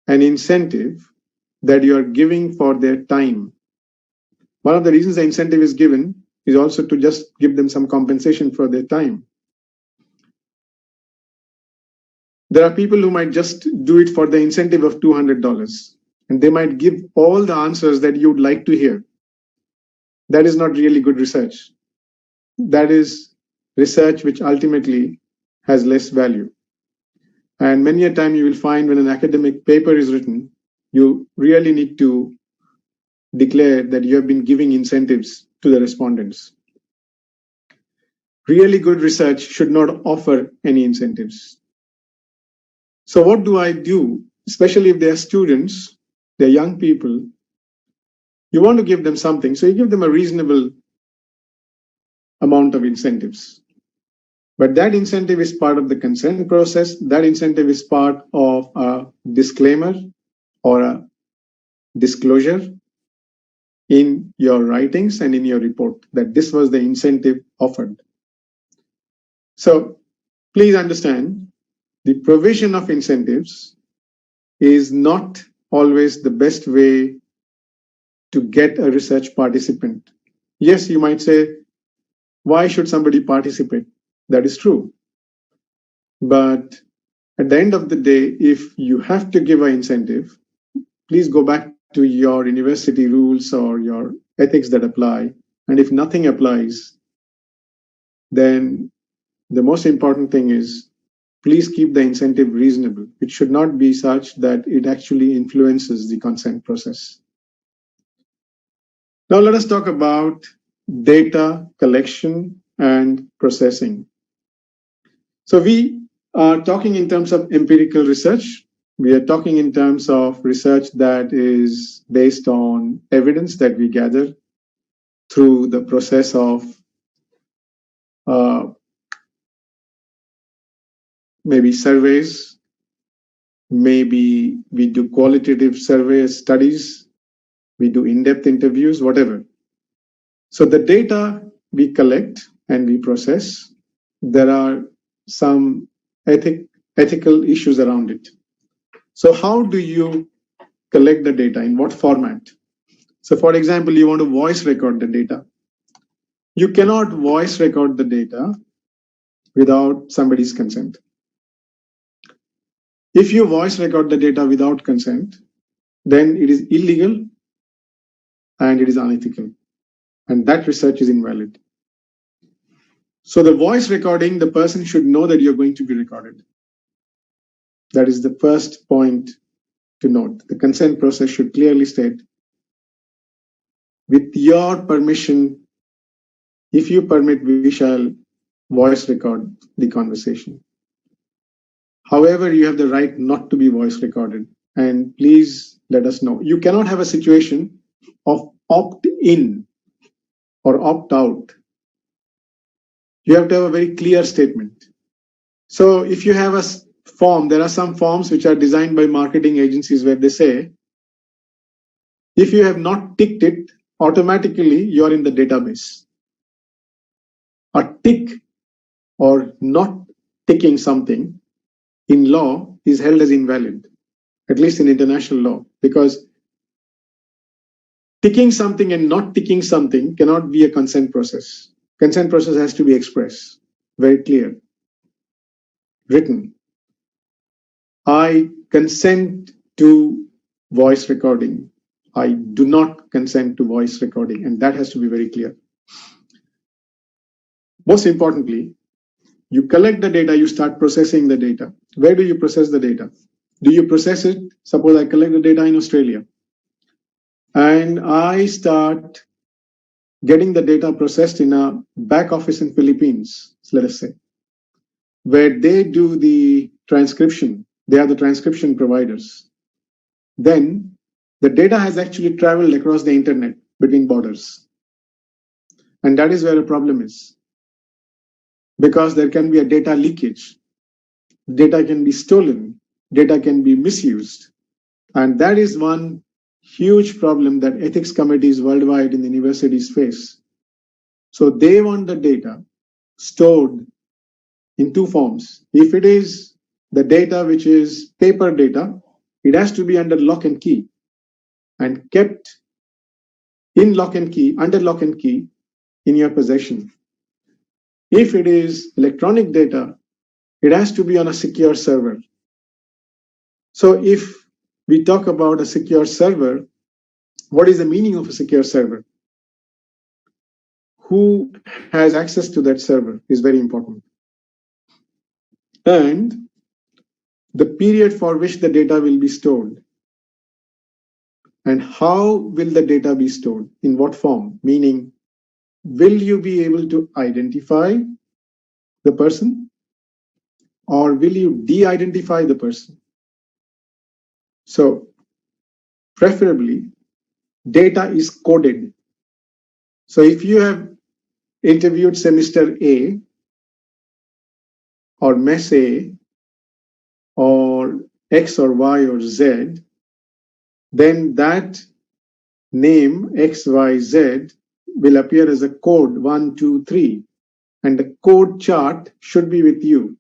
an incentive that you are giving for their time. One of the reasons the incentive is given is also to just give them some compensation for their time. There are people who might just do it for the incentive of $200, and they might give all the answers that you would like to hear. That is not really good research. That is research which ultimately has less value. And many a time you will find when an academic paper is written, you really need to declare that you have been giving incentives to the respondents. Really good research should not offer any incentives. So what do I do, especially if they are students, they're young people? You want to give them something, so you give them a reasonable amount of incentives. But that incentive is part of the consent process. That incentive is part of a disclaimer or a disclosure in your writings and in your report that this was the incentive offered. So please understand, the provision of incentives is not always the best way to get a research participant. Yes, you might say, why should somebody participate? That is true. But at the end of the day, if you have to give an incentive, please go back to your university rules or your ethics that apply. And if nothing applies, then the most important thing is please keep the incentive reasonable. It should not be such that it actually influences the consent process. Now let us talk about data collection and processing. So we are talking in terms of empirical research. We are talking in terms of research that is based on evidence that we gather through the process of maybe surveys, maybe we do qualitative survey studies, we do in-depth interviews, whatever. So the data we collect and we process, there are some ethical issues around it. So how do you collect the data? In what format? So for example, you want to voice record the data. You cannot voice record the data without somebody's consent. If you voice record the data without consent, then it is illegal and it is unethical. And that research is invalid. So the voice recording, the person should know that you're going to be recorded. That is the first point to note. The consent process should clearly state, with your permission, if you permit, we shall voice record the conversation. However, you have the right not to be voice recorded. And please let us know. You cannot have a situation of opt-in or opt-out. You have to have a very clear statement. So if you have a form, there are some forms which are designed by marketing agencies where they say, if you have not ticked it, automatically you're in the database. A tick or not ticking something in law is held as invalid, at least in international law, because ticking something and not ticking something cannot be a consent process. Consent process has to be express, very clear, written. I consent to voice recording. I do not consent to voice recording, and that has to be very clear. Most importantly, you collect the data, you start processing the data. Where do you process the data? Do you process it? Suppose I collect the data in Australia and I start getting the data processed in a back office in Philippines, let us say, where they do the transcription. They are the transcription providers. Then the data has actually traveled across the internet between borders. And that is where the problem is. Because there can be a data leakage. Data can be stolen. Data can be misused. And that is one huge problem that ethics committees worldwide in the universities face. So they want the data stored in two forms. If it is the data which is paper data, it has to be under lock and key and kept in lock and key, under lock and key in your possession. If it is electronic data, it has to be on a secure server. So if we talk about a secure server, what is the meaning of a secure server? Who has access to that server is very important. And the period for which the data will be stored. And how will the data be stored? In what form? Meaning, will you be able to identify the person? Or will you de-identify the person? So, preferably, data is coded. So if you have interviewed, say, Mr. A, or Ms. A, or X or Y or Z, then that name, X, Y, Z, will appear as a code 1, 2, 3. and the code chart should be with you.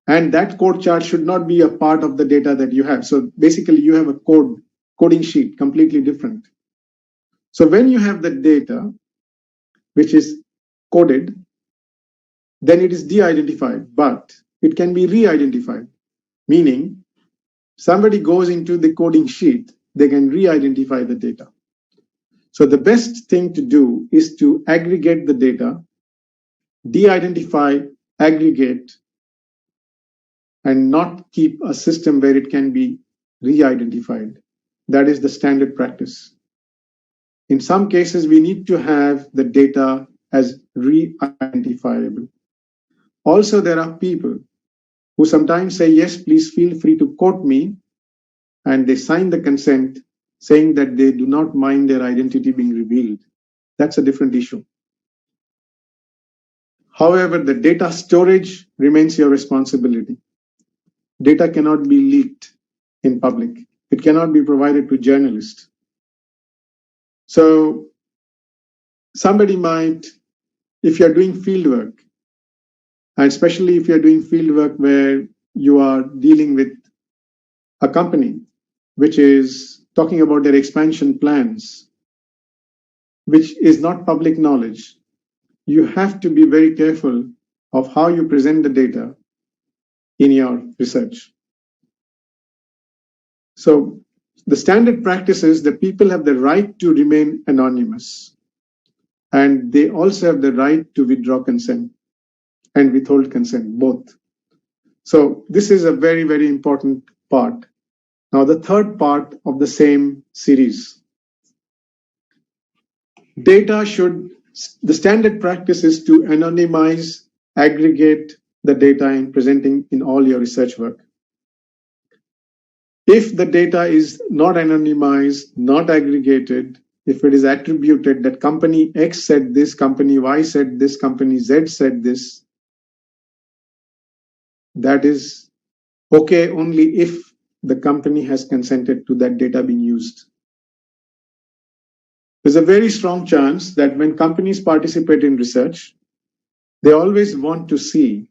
And that code chart should not be a part of the data that you have. So basically you have a coding sheet, completely different. So when you have the data, which is coded, then it is de-identified, but it can be re-identified, meaning somebody goes into the coding sheet, they can re-identify the data. So the best thing to do is to aggregate the data, de-identify, aggregate, and not keep a system where it can be re-identified. That is the standard practice. In some cases, we need to have the data as re-identifiable. Also, there are people who sometimes say, yes, please feel free to quote me, and they sign the consent saying that they do not mind their identity being revealed. That's a different issue. However, the data storage remains your responsibility. Data cannot be leaked in public. It cannot be provided to journalists. So somebody might, if you're doing fieldwork, and especially if you're doing fieldwork where you are dealing with a company which is talking about their expansion plans, which is not public knowledge, you have to be very careful of how you present the data in your research. So the standard practice is that people have the right to remain anonymous, and they also have the right to withdraw consent and withhold consent, both. So this is a very, very important part. Now, the third part of the same series. The standard practice is to anonymize, aggregate the data and presenting in all your research work. If the data is not anonymized, not aggregated, if it is attributed that company X said this, company Y said this, company Z said this, that is okay only if the company has consented to that data being used. There's a very strong chance that when companies participate in research, they always want to see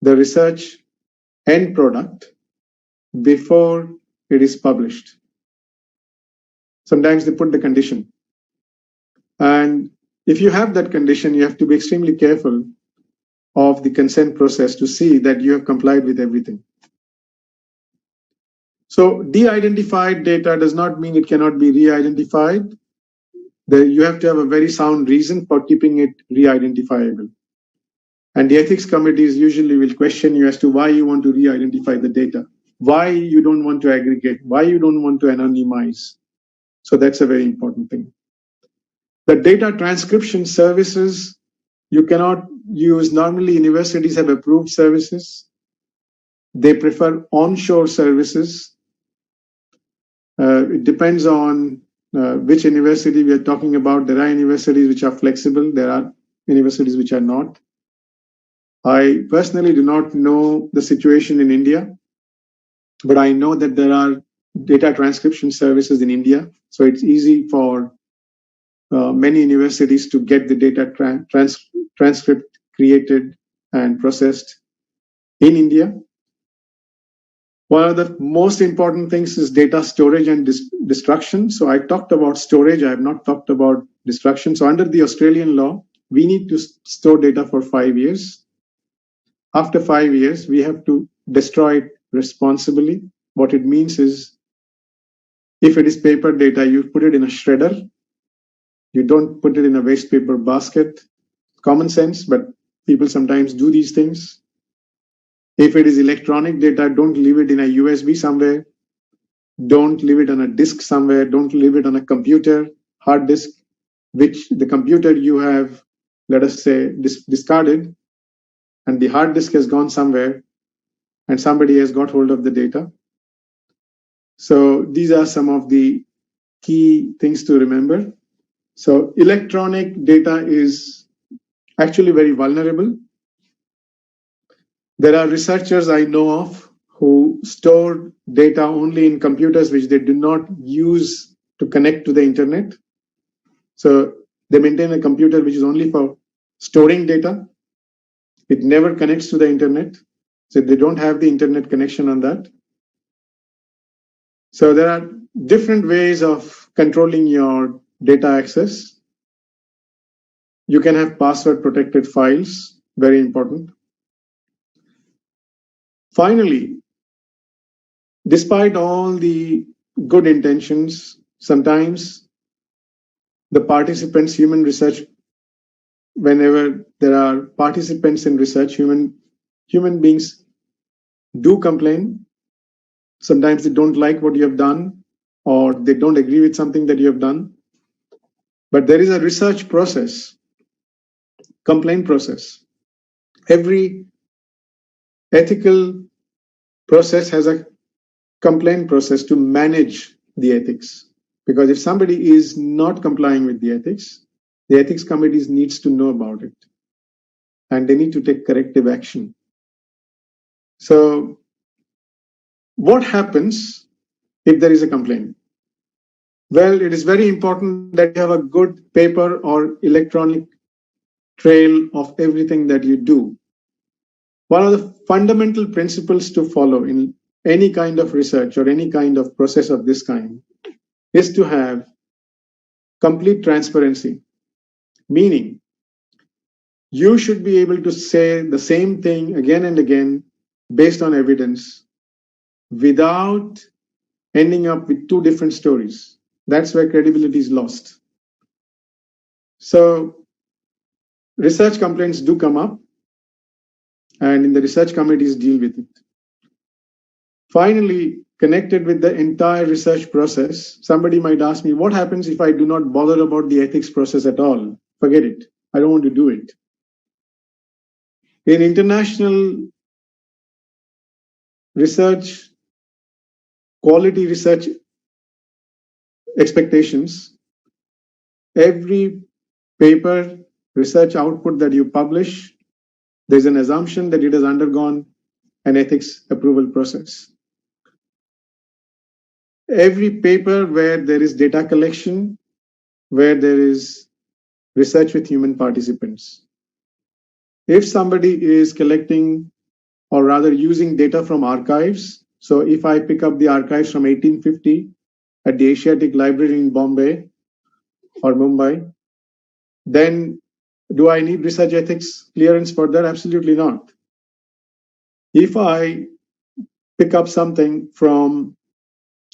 the research end product before it is published. Sometimes they put the condition. And if you have that condition, you have to be extremely careful of the consent process to see that you have complied with everything. So de-identified data does not mean it cannot be re-identified. You have to have a very sound reason for keeping it re-identifiable. And the ethics committees usually will question you as to why you want to re-identify the data, why you don't want to aggregate, why you don't want to anonymize. So that's a very important thing. The data transcription services, you cannot use. Normally, universities have approved services. They prefer onshore services. It depends on which university we are talking about. There are universities which are flexible. There are universities which are not. I personally do not know the situation in India, but I know that there are data transcription services in India. So it's easy for many universities to get the data transcript created and processed in India. One of the most important things is data storage and destruction. So I talked about storage. I have not talked about destruction. So under the Australian law, we need to store data for 5 years. After 5 years, we have to destroy it responsibly. What it means is, if it is paper data, you put it in a shredder. You don't put it in a waste paper basket. Common sense, but people sometimes do these things. If it is electronic data, don't leave it in a USB somewhere. Don't leave it on a disk somewhere. Don't leave it on a computer, hard disk, which the computer you have, let us say, discarded, and the hard disk has gone somewhere, and somebody has got hold of the data. So these are some of the key things to remember. So electronic data is actually very vulnerable. There are researchers I know of who store data only in computers which they do not use to connect to the internet. So They maintain a computer which is only for storing data. It never connects to the internet. So they don't have the internet connection on that. So there are different ways of controlling your data access. You can have password protected files, very important. Finally, despite all the good intentions, sometimes the participants, human research, whenever there are participants in research, human beings do complain. Sometimes they don't like what you have done, or they don't agree with something that you have done. But there is a research process, complaint process. Every ethical process has a complaint process to manage the ethics. Because if somebody is not complying with the ethics committees needs to know about it. And they need to take corrective action. So what happens if there is a complaint? Well, it is very important that you have a good paper or electronic trail of everything that you do. One of the fundamental principles to follow in any kind of research or any kind of process of this kind is to have complete transparency, meaning you should be able to say the same thing again and again based on evidence without ending up with two different stories. That's where credibility is lost. So research complaints do come up, and in the research committees deal with it. Finally, connected with the entire research process, somebody might ask me, what happens if I do not bother about the ethics process at all? Forget it. I don't want to do it. In international research, quality research expectations, every paper, research output that you publish, there's an assumption that it has undergone an ethics approval process. Every paper where there is data collection, where there is research with human participants. If somebody is collecting or rather using data from archives, so if I pick up the archives from 1850 at the Asiatic Library in Bombay or Mumbai, then do I need research ethics clearance for that? Absolutely not. If I pick up something from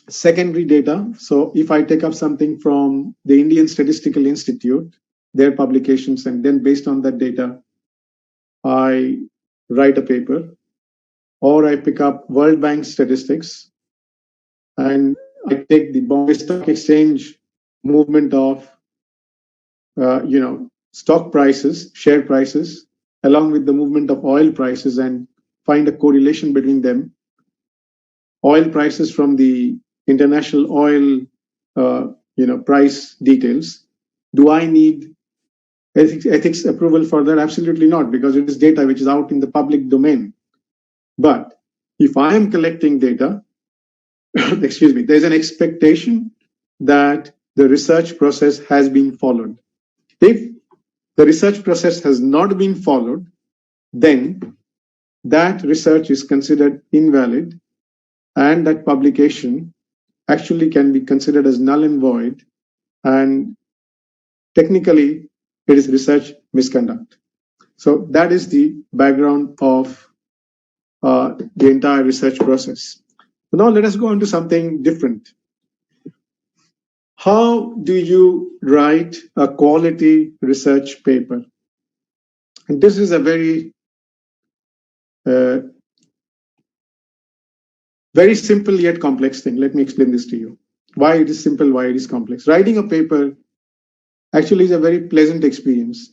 secondary data, so if I take up something from the Indian Statistical Institute, their publications, and then based on that data, I write a paper, or I pick up World Bank statistics, and I take the Bombay Stock Exchange movement of, stock prices, share prices, along with the movement of oil prices, and find a correlation between them. Oil prices from the international oil, price details. Do I need ethics approval for that? Absolutely not, because it is data which is out in the public domain. But if I am collecting data, excuse me, there's an expectation that the research process has been followed. If the research process has not been followed, then that research is considered invalid, and that publication actually can be considered as null and void, and technically it is research misconduct. So that is the background of the entire research process. Now let us go on to something different. How do you write a quality research paper? And this is a very simple yet complex thing. Let me explain this to you. Why it is simple, why it is complex. Writing a paper actually is a very pleasant experience.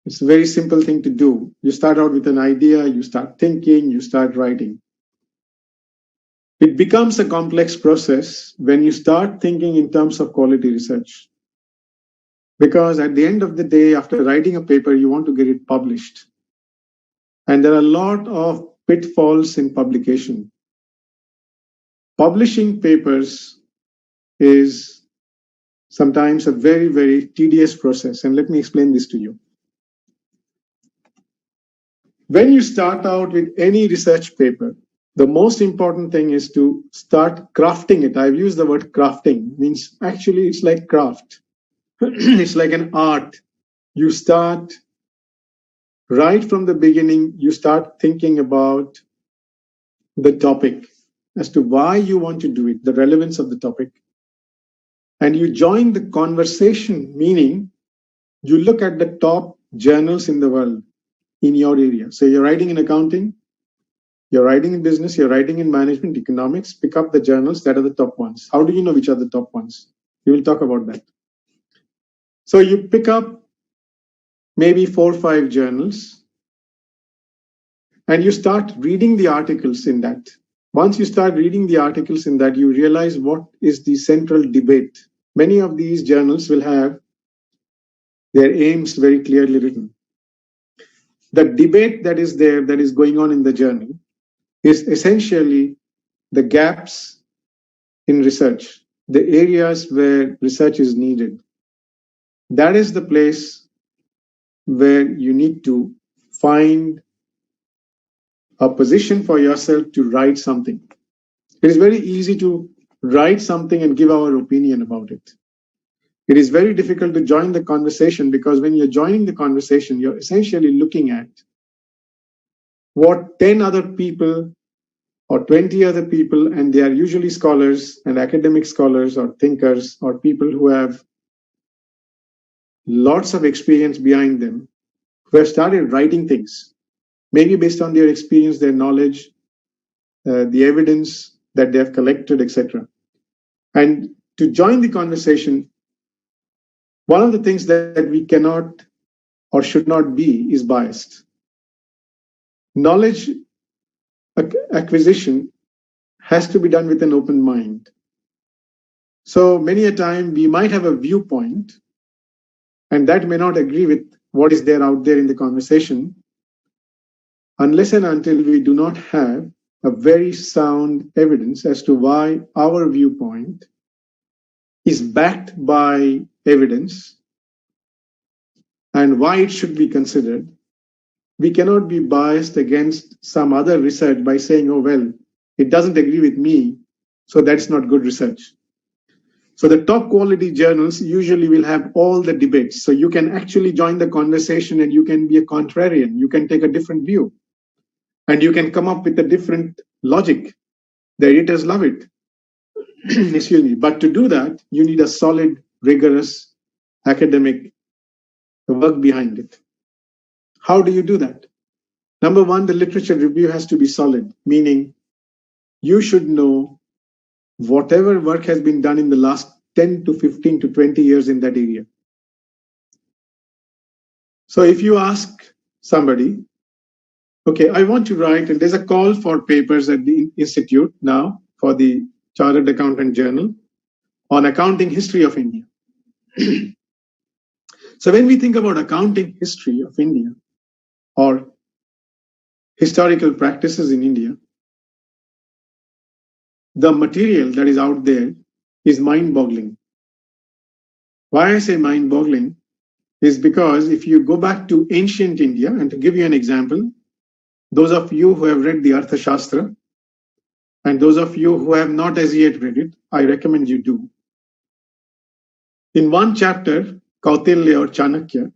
It's a very simple thing to do. You start out with an idea, you start thinking, you start writing. It becomes a complex process when you start thinking in terms of quality research. Because at the end of the day, after writing a paper, you want to get it published. And there are a lot of pitfalls in publication. Publishing papers is sometimes a very, very tedious process. And let me explain this to you. When you start out with any research paper, the most important thing is to start crafting it. I've used the word crafting, means actually it's like craft. It's like an art. You start right from the beginning, you start thinking about the topic as to why you want to do it, the relevance of the topic. And you join the conversation, meaning you look at the top journals in the world in your area. So you're writing in accounting, you're writing in business, you're writing in management, economics, pick up the journals that are the top ones. How do you know which are the top ones? We will talk about that. So you pick up maybe 4 or 5 journals and you start reading the articles in that. Once you start reading the articles in that, you realize what is the central debate. Many of these journals will have their aims very clearly written. The debate that is there, that is going on in the journal, is essentially the gaps in research, the areas where research is needed. That is the place where you need to find a position for yourself to write something. It is very easy to write something and give our opinion about it. It is very difficult to join the conversation, because when you're joining the conversation, you're essentially looking at what 10 other people or 20 other people, and they are usually scholars and academic scholars or thinkers or people who have lots of experience behind them, who have started writing things, maybe based on their experience, their knowledge, the evidence that they have collected, etc. And to join the conversation, one of the things that we cannot or should not be is biased. Knowledge acquisition has to be done with an open mind. So many a time we might have a viewpoint, and that may not agree with what is there out there in the conversation, unless and until we do not have a very sound evidence as to why our viewpoint is backed by evidence and why it should be considered. We cannot be biased against some other research by saying, oh, well, it doesn't agree with me, so that's not good research. So the top quality journals usually will have all the debates. So you can actually join the conversation and you can be a contrarian. You can take a different view and you can come up with a different logic. The editors love it. Excuse me. But to do that, you need a solid, rigorous academic work behind it. How do you do that? Number one, the literature review has to be solid, meaning you should know whatever work has been done in the last 10 to 15 to 20 years in that area. So if you ask somebody, okay, I want to write, and there's a call for papers at the Institute now for the Chartered Accountant Journal on accounting history of India. So when we think about accounting history of India or historical practices in India, the material that is out there is mind-boggling. Why I say mind-boggling is because if you go back to ancient India, and to give you an example, those of you who have read the Arthashastra and those of you who have not as yet read it, I recommend you do. In one chapter, Kautilya or Chanakya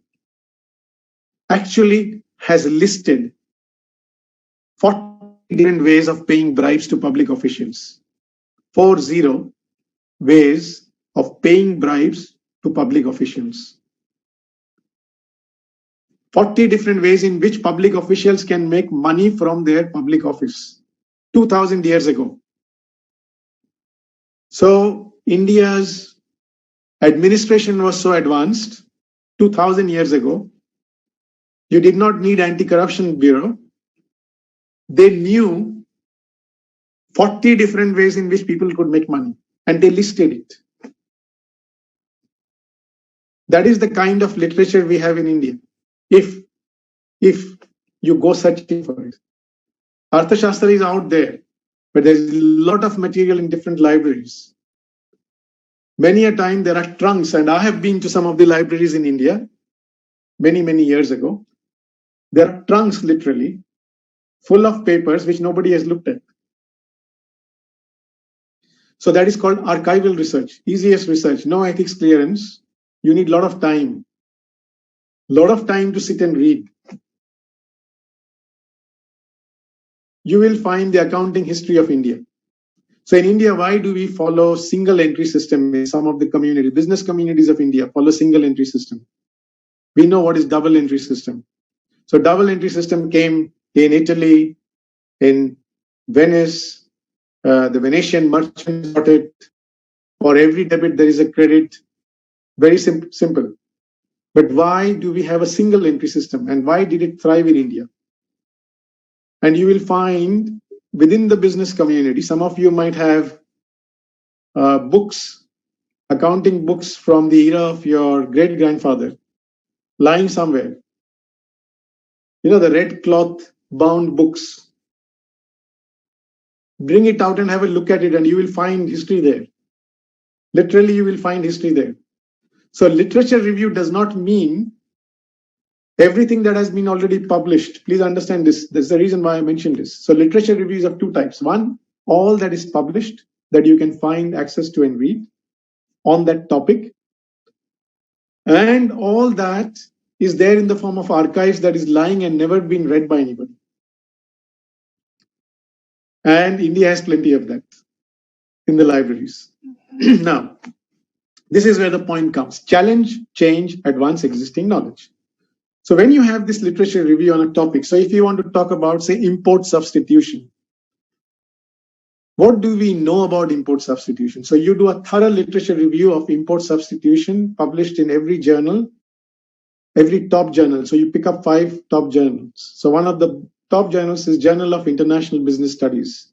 actually has listed 40 different ways of paying bribes to public officials. 40 ways of paying bribes to public officials. 40 different ways in which public officials can make money from their public office 2000 years ago. So India's administration was so advanced 2000 years ago. You did not need anti-corruption bureau. They knew 40 different ways in which people could make money, and they listed it. That is the kind of literature we have in India. If you go searching for it. Arthashastra is out there, but there's a lot of material in different libraries. Many a time there are trunks, and I have been to some of the libraries in India many, many years ago. There are trunks literally full of papers which nobody has looked at. So that is called archival research, easiest research, no ethics clearance. You need a lot of time to sit and read. You will find the accounting history of India. So in India, why do we follow single entry system? In some of the community, business communities of India follow single entry system. We know what is double entry system. So double entry system came in Italy, in Venice. The Venetian merchants got it. For every debit, there is a credit. Very simple. But why do we have a single entry system? And why did it thrive in India? And you will find within the business community, some of you might have books, accounting books from the era of your great-grandfather lying somewhere. You know, the red cloth bound books. Bring it out and have a look at it, and you will find history there. Literally, you will find history there. So literature review does not mean everything that has been already published. Please understand this. That's the reason why I mentioned this. So literature reviews of two types. One, all that is published that you can find access to and read on that topic. And all that is there in the form of archives that is lying and never been read by anybody. And India has plenty of that in the libraries. Now, this is where the point comes. Challenge, change, advance existing knowledge. So when you have this literature review on a topic, so if you want to talk about, say, import substitution, what do we know about import substitution? So you do a thorough literature review of import substitution published in every journal, every top journal. So you pick up 5 top journals. So one of the top journals is Journal of International Business Studies.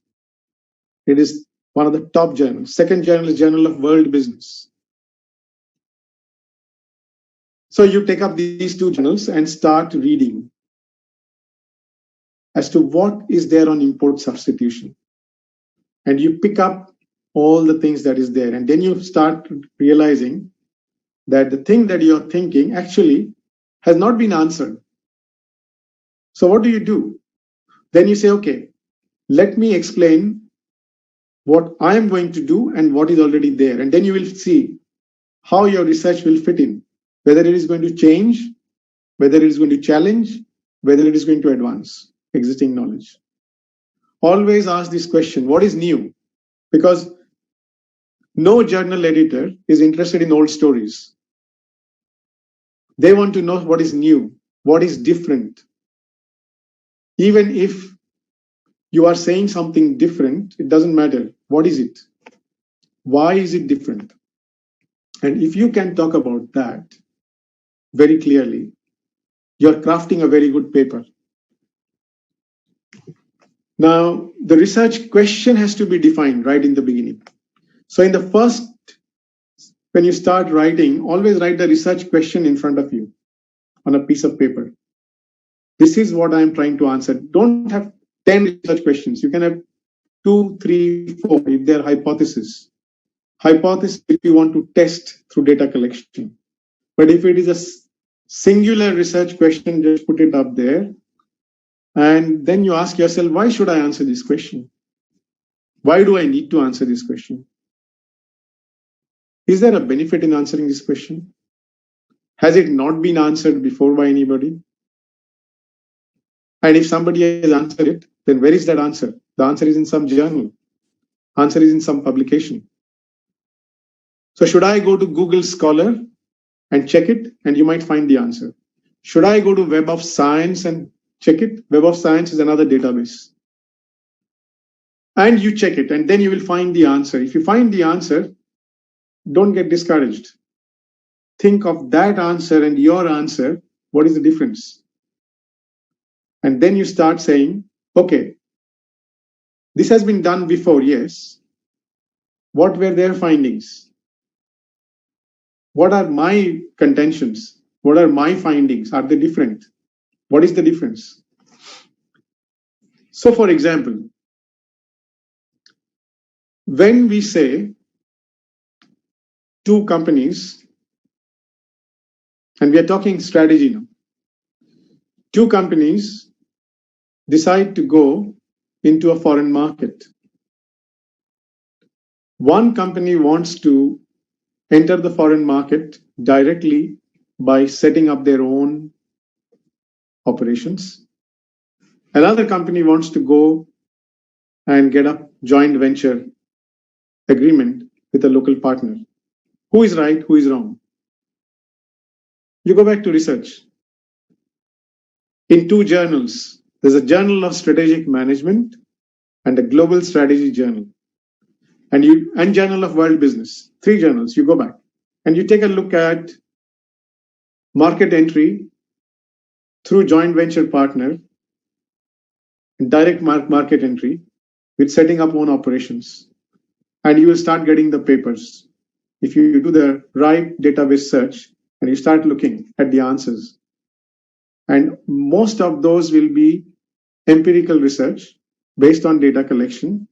It is one of the top journals. Second journal is Journal of World Business. So you take up these 2 journals and start reading as to what is there on import substitution. And you pick up all the things that is there. And then you start realizing that the thing that you're thinking actually has not been answered. So what do? Then you say, okay, let me explain what I am going to do and what is already there. And then you will see how your research will fit in, whether it is going to change, whether it is going to challenge, whether it is going to advance existing knowledge. Always ask this question, what is new? Because no journal editor is interested in old stories. They want to know what is new, what is different. Even if you are saying something different, it doesn't matter. What is it? Why is it different? And if you can talk about that very clearly, you're crafting a very good paper. Now, the research question has to be defined right in the beginning. So in the first, when you start writing, always write the research question in front of you on a piece of paper. This is what I'm trying to answer. Don't have 10 research questions. You can have 2, 3, 4 if they're hypotheses. Hypothesis if you want to test through data collection. But if it is a singular research question, just put it up there. And then you ask yourself, why should I answer this question? Why do I need to answer this question? Is there a benefit in answering this question? Has it not been answered before by anybody? And if somebody has answered it, then where is that answer? The answer is in some journal. Answer is in some publication. So should I go to Google Scholar and check it? And you might find the answer. Should I go to Web of Science and check it? Web of Science is another database. And you check it, and then you will find the answer. If you find the answer, don't get discouraged. Think of that answer and your answer. What is the difference? And then you start saying, okay, this has been done before, yes. What were their findings? What are my contentions? What are my findings? Are they different? What is the difference? So, for example, when we say two companies, and we are talking strategy now. Two companies decide to go into a foreign market. One company wants to enter the foreign market directly by setting up their own operations. Another company wants to go and get a joint venture agreement with a local partner. Who is right? Who is wrong? You go back to research. In two journals, there's a Journal of Strategic Management and a Global Strategy Journal, and Journal of World Business. Three journals. You go back and you take a look at market entry through joint venture partner, direct market entry with setting up own operations, and you will start getting the papers. If you do the right database search and you start looking at the answers, and most of those will be empirical research based on data collection,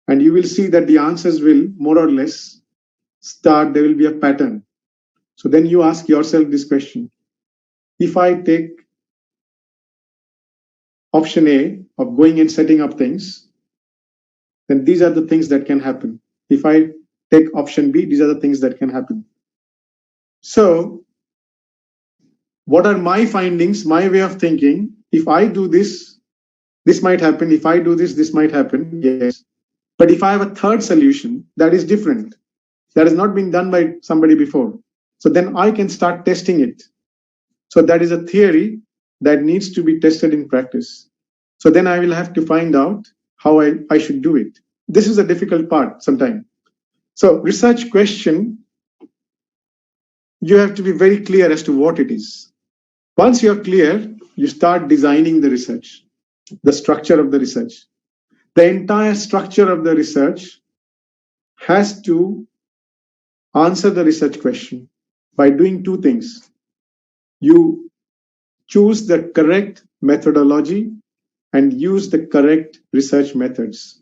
and you will see that the answers will more or less start, there will be a pattern. So then you ask yourself this question: if I take option A of going and setting up things, then these are the things that can happen. If I take option B, these are the things that can happen. So what are my findings, my way of thinking? If I do this, this might happen. If I do this, this might happen. Yes. But if I have a third solution that is different, that has not been done by somebody before, so then I can start testing it. So that is a theory that needs to be tested in practice. So then I will have to find out how I should do it. This is a difficult part sometimes. So research question, you have to be very clear as to what it is. Once you're clear, you start designing the research, the structure of the research. The entire structure of the research has to answer the research question by doing two things. You choose the correct methodology and use the correct research methods.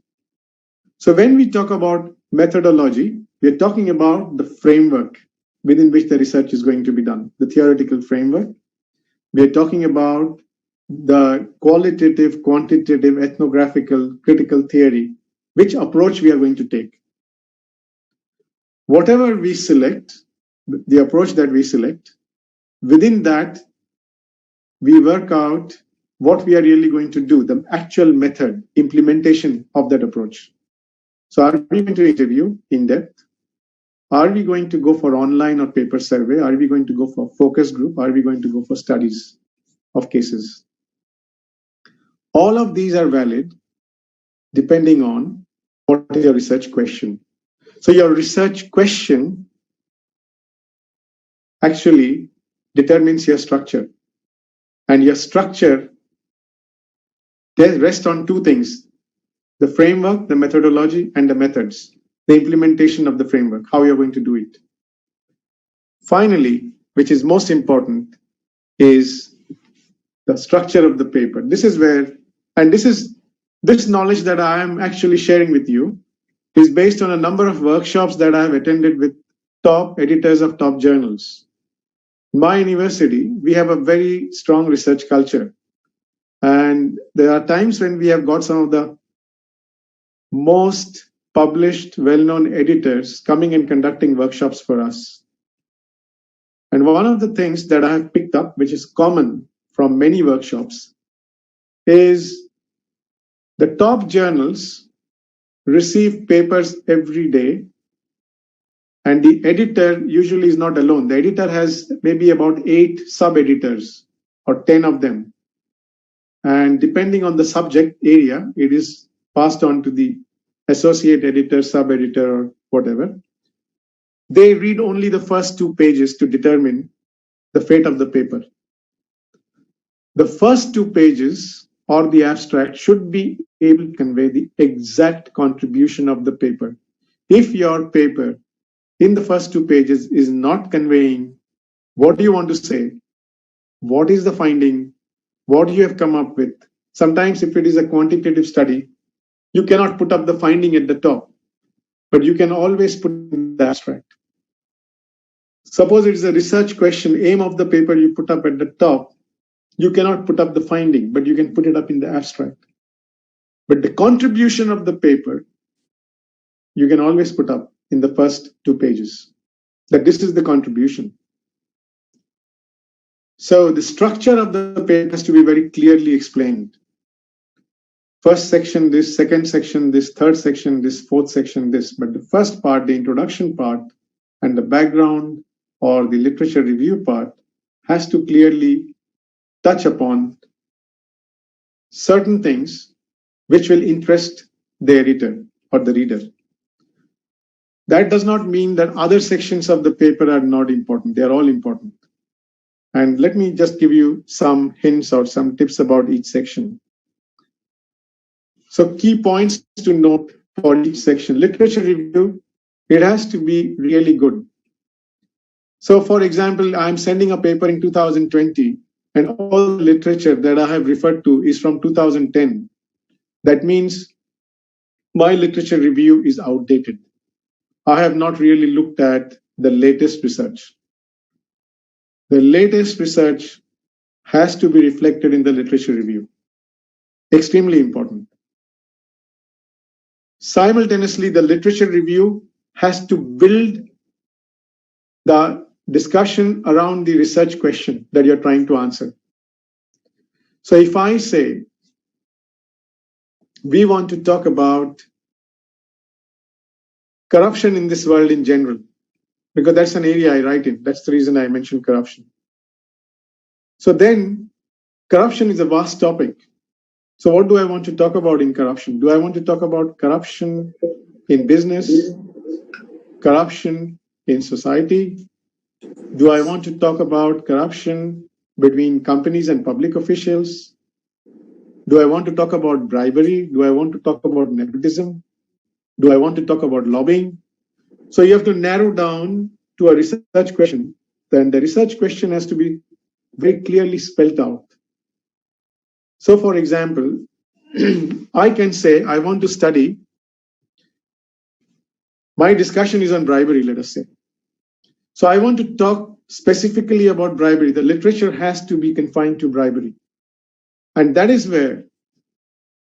So when we talk about methodology, we are talking about the framework within which the research is going to be done, the theoretical framework. We are talking about the qualitative, quantitative, ethnographical, critical theory, which approach we are going to take. Whatever we select, the approach that we select, within that, we work out what we are really going to do, the actual method, implementation of that approach. So are we going to interview in depth? Are we going to go for online or paper survey? Are we going to go for focus group? Are we going to go for studies of cases? All of these are valid depending on what is your research question. So your research question actually determines your structure. And your structure rests on two things: the framework, the methodology, and the methods, the implementation of the framework, how you're going to do it. Finally, which is most important, is the structure of the paper. This is where, and this knowledge that I am actually sharing with you is based on a number of workshops that I have attended with top editors of top journals. In my university, we have a very strong research culture. And there are times when we have got some of the most published, well-known editors coming and conducting workshops for us. And one of the things that I have picked up, which is common from many workshops, is the top journals receive papers every day, and the editor usually is not alone. The editor has maybe about 8 sub-editors or 10 of them. And depending on the subject area, it is passed on to the associate editor, sub-editor, or whatever. They read only the first 2 pages to determine the fate of the paper. The first 2 pages or the abstract should be able to convey the exact contribution of the paper. If your paper in the first 2 pages is not conveying what do you want to say, what is the finding, what you have come up with. Sometimes if it is a quantitative study, you cannot put up the finding at the top, but you can always put in the abstract. Suppose it is a research question, aim of the paper you put up at the top. You cannot put up the finding, but you can put it up in the abstract. But the contribution of the paper, you can always put up in the first 2 pages, that this is the contribution. So the structure of the paper has to be very clearly explained. First section, this, second section, this, third section, this, fourth section, this. But the first part, the introduction part, and the background or the literature review part has to clearly touch upon certain things which will interest the editor or the reader. That does not mean that other sections of the paper are not important. They are all important. And let me just give you some hints or some tips about each section. So key points to note for each section. Literature review, it has to be really good. So for example, I'm sending a paper in 2020 and all the literature that I have referred to is from 2010. That means my literature review is outdated. I have not really looked at the latest research. The latest research has to be reflected in the literature review. Extremely important. Simultaneously, the literature review has to build the discussion around the research question that you're trying to answer. So if I say, we want to talk about corruption in this world in general, because that's an area I write in. That's the reason I mentioned corruption. So then, corruption is a vast topic. So what do I want to talk about in corruption? Do I want to talk about corruption in business, corruption in society? Do I want to talk about corruption between companies and public officials? Do I want to talk about bribery? Do I want to talk about nepotism? Do I want to talk about lobbying? So you have to narrow down to a research question. Then the research question has to be very clearly spelled out. So for example, I can say, I want to study, my discussion is on bribery, let us say. So I want to talk specifically about bribery. The literature has to be confined to bribery. And that is where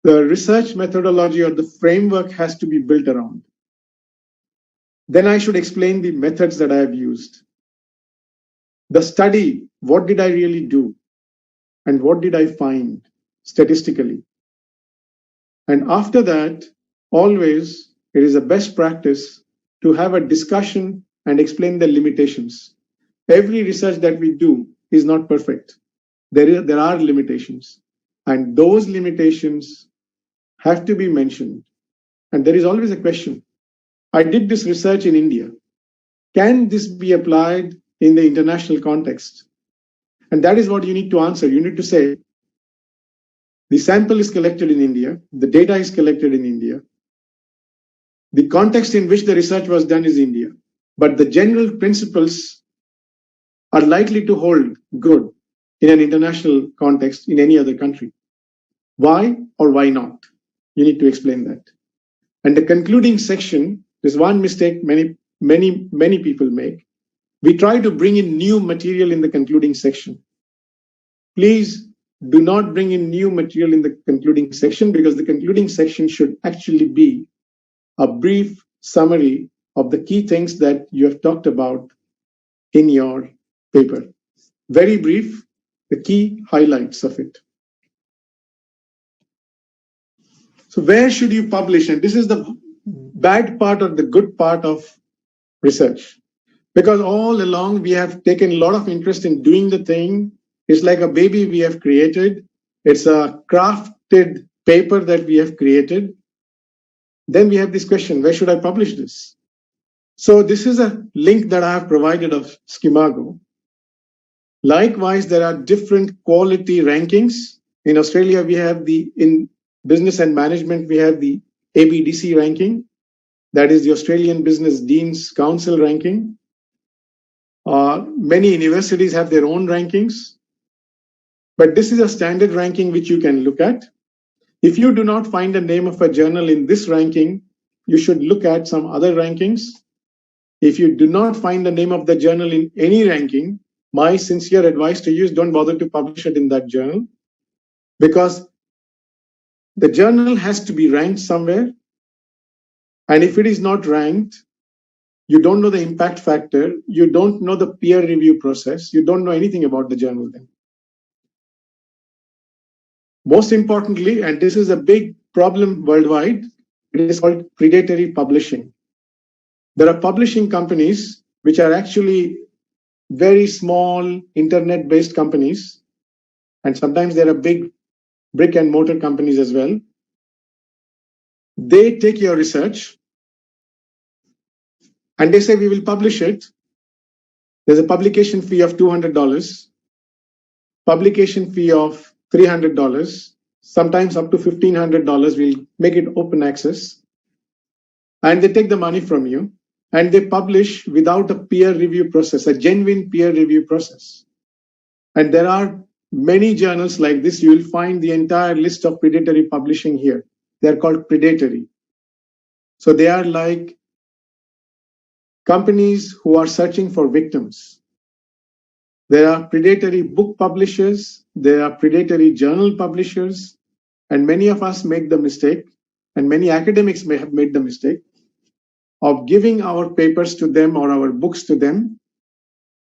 the research methodology or the framework has to be built around. Then I should explain the methods that I have used. The study, what did I really do? And what did I find statistically? And after that, always, it is a best practice to have a discussion and explain the limitations. Every research that we do is not perfect. There are limitations. And those limitations have to be mentioned. And there is always a question. I did this research in India. Can this be applied in the international context? And that is what you need to answer. You need to say, the sample is collected in India, the data is collected in India, the context in which the research was done is India, but the general principles are likely to hold good in an international context in any other country. Why or why not? You need to explain that. And the concluding section, there's one mistake many people make. We try to bring in new material in the concluding section. Please do not bring in new material in the concluding section, because the concluding section should actually be a brief summary of the key things that you have talked about in your paper. Very brief, the key highlights of it. So where should you publish? And this is the bad part or the good part of research. Because all along we have taken a lot of interest in doing the thing. It's like a baby we have created. It's a crafted paper that we have created. Then we have this question, where should I publish this? So this is a link that I have provided of Schimago. Likewise, there are different quality rankings. In Australia, we have in business and management, we have the ABDC ranking. That is the Australian Business Deans Council ranking. Many universities have their own rankings. But this is a standard ranking which you can look at. If you do not find the name of a journal in this ranking, you should look at some other rankings. If you do not find the name of the journal in any ranking, my sincere advice to you is don't bother to publish it in that journal, because the journal has to be ranked somewhere. And if it is not ranked, you don't know the impact factor, you don't know the peer review process, you don't know anything about the journal then. Most importantly, and this is a big problem worldwide, it is called predatory publishing. There are publishing companies which are actually very small internet-based companies, and sometimes there are big brick and mortar companies as well. They take your research and they say, we will publish it. There's a publication fee of $200, publication fee of $300, sometimes up to $1,500. We'll make it open access. And they take the money from you and they publish without a peer review process, a genuine peer review process. And there are many journals like this. You will find the entire list of predatory publishing here. They're called predatory. So they are like companies who are searching for victims. There are predatory book publishers, there are predatory journal publishers, and many of us make the mistake, and many academics may have made the mistake, of giving our papers to them or our books to them,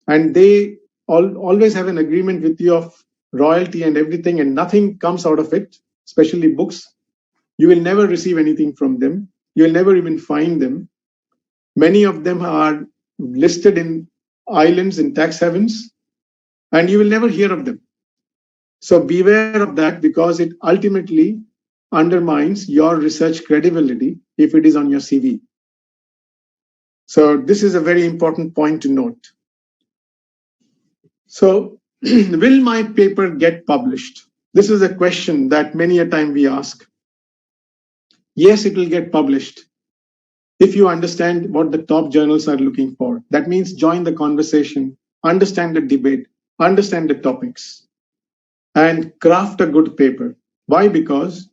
and they always have an agreement with you of royalty and everything, and nothing comes out of it, especially books. You will never receive anything from them. You will never even find them. Many of them are listed in islands, in tax havens, and you will never hear of them. So beware of that, because it ultimately undermines your research credibility if it is on your CV. So this is a very important point to note. So will my paper get published? This is a question that many a time we ask. Yes, it will get published if you understand what the top journals are looking for. That means join the conversation, understand the debate, understand the topics, and craft a good paper. Why? Because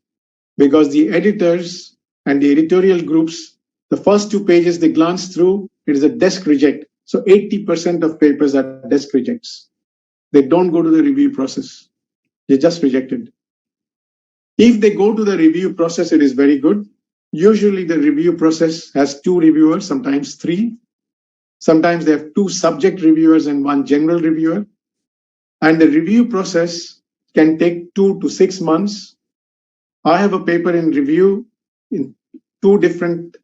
the editors and the editorial groups, the first 2 pages they glance through, it is a desk reject. So 80% of papers are desk rejects. They don't go to the review process. They're just rejected. If they go to the review process, it is very good. Usually the review process has 2 reviewers, sometimes 3. Sometimes they have 2 subject reviewers and 1 general reviewer. And the review process can take 2 to 6 months. I have a paper in review in 2 different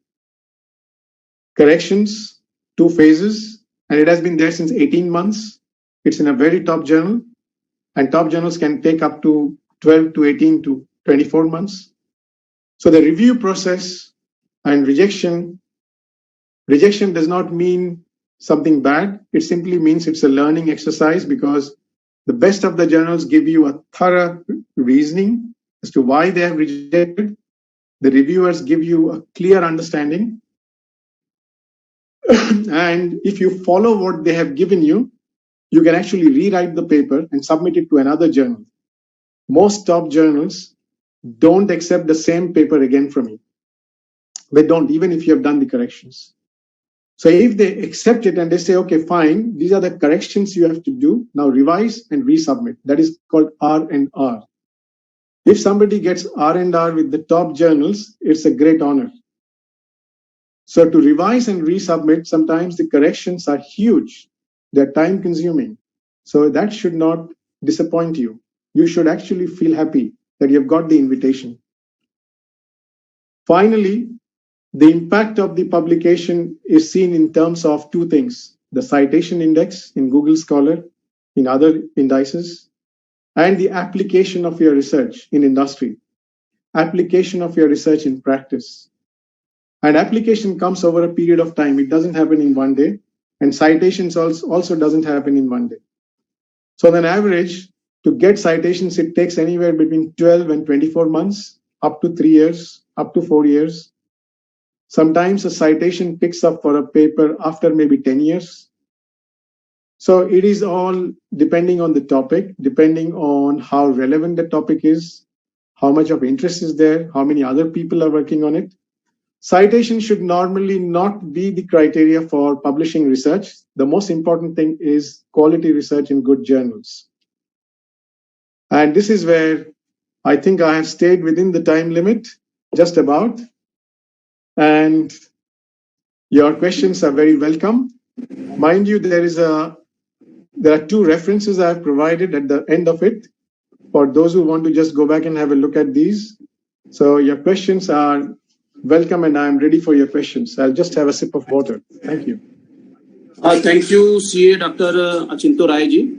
corrections, 2 phases, and it has been there since 18 months. It's in a very top journal, and top journals can take up to 12 to 18 to 24 months. So the review process and rejection does not mean something bad. It simply means it's a learning exercise, because the best of the journals give you a thorough reasoning as to why they have rejected. The reviewers give you a clear understanding. And if you follow what they have given you, you can actually rewrite the paper and submit it to another journal. Most top journals don't accept the same paper again from you. They don't, even if you have done the corrections. So if they accept it and they say, okay, fine, these are the corrections you have to do, now revise and resubmit. That is called R&R. If somebody gets R&R with the top journals, it's a great honor. So to revise and resubmit, sometimes the corrections are huge. They're time consuming. So that should not disappoint you. You should actually feel happy that you've got the invitation. Finally, the impact of the publication is seen in terms of 2 things: the citation index in Google Scholar, in other indices, and the application of your research in industry, application of your research in practice. And application comes over a period of time. It doesn't happen in one day, and citations also doesn't happen in one day. So on average, to get citations, it takes anywhere between 12 and 24 months, up to 3 years, up to 4 years. Sometimes a citation picks up for a paper after maybe 10 years. So it is all depending on the topic, depending on how relevant the topic is, how much of interest is there, how many other people are working on it. Citation should normally not be the criteria for publishing research. The most important thing is quality research in good journals. And this is where I think I have stayed within the time limit, just about. And your questions are very welcome. Mind you, there are two references I have provided at the end of it for those who want to just go back and have a look at these. So your questions are welcome, and I'm ready for your questions. I'll just have a sip of water. Thank you. Thank you, CA Dr. Achinto Rai ji.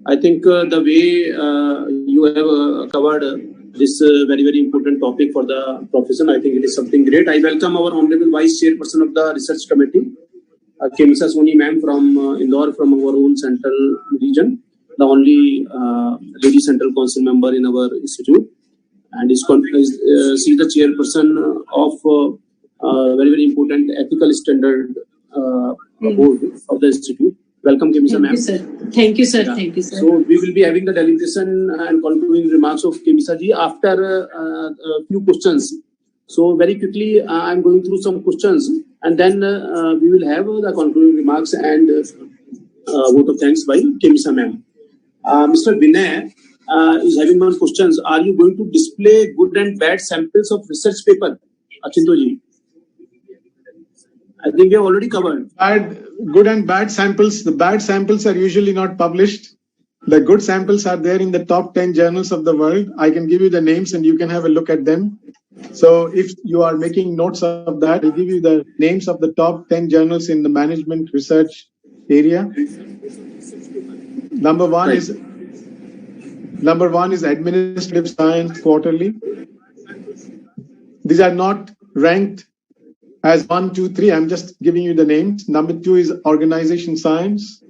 I think the way you have covered this very, very important topic for the profession, I think it is something great. I welcome our Honorable Vice Chairperson of the Research Committee, Kemisa Soni ma'am from Indore, from our own central region, the only lady central council member in our institute, and she is the chairperson of very, very important ethical standard board of the institute. Welcome, Kemisa ma'am. Thank you, sir. Yeah. Thank you, sir. So we will be having the delegation and concluding remarks of Kemisa ji after a few questions. So very quickly, I'm going through some questions, and then we will have the concluding remarks and vote of thanks by Kemisa ma'am. Mr. Vinay is having one question. Are you going to display good and bad samples of research paper, Achinto ji? I think we have already covered. Good and bad samples. The bad samples are usually not published. The good samples are there in the top 10 journals of the world. I can give you the names and you can have a look at them. So if you are making notes of that, I'll give you the names of the top 10 journals in the management research area. Number one is Administrative Science Quarterly. These are not ranked as 1, 2, 3. I'm just giving you the names. Number 2 is Organization Science.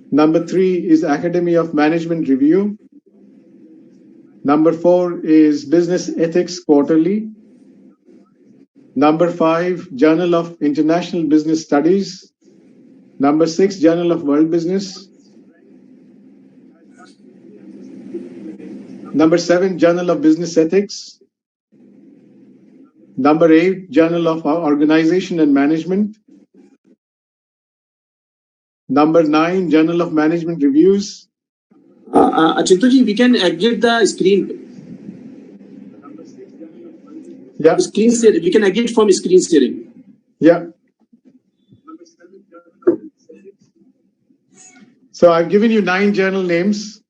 Number 3 is Academy of Management Review. Number 4 is Business Ethics Quarterly. Number 5, Journal of International Business Studies. Number 6, Journal of World Business. Number 7, Journal of Business Ethics. Number 8, Journal of Organization and Management. Number 9, Journal of Management Reviews. Achinto ji, we can exit the screen. Yeah. Screen sharing. We can exit from screen sharing. Yeah. So I've given you 9 journal names.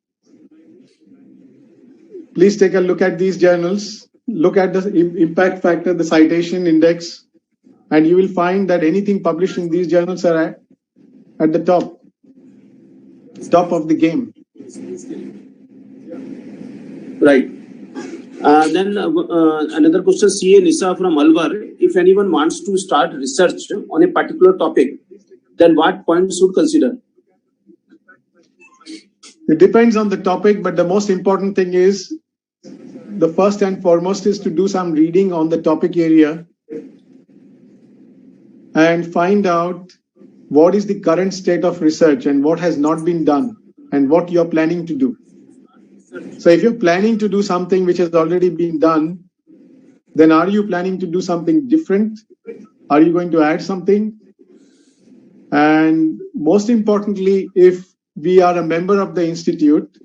Please take a look at these journals. Look at the impact factor, the citation index, and you will find that anything published in these journals are at the top of the game. Right. Then another question, CA Nisa from Alwar. If anyone wants to start research on a particular topic, then what points should consider? It depends on the topic, but the most important thing is, the first and foremost is to do some reading on the topic area and find out what is the current state of research and what has not been done and what you're planning to do. So if you're planning to do something which has already been done, then are you planning to do something different? Are you going to add something? And most importantly, if we are a member of the institute,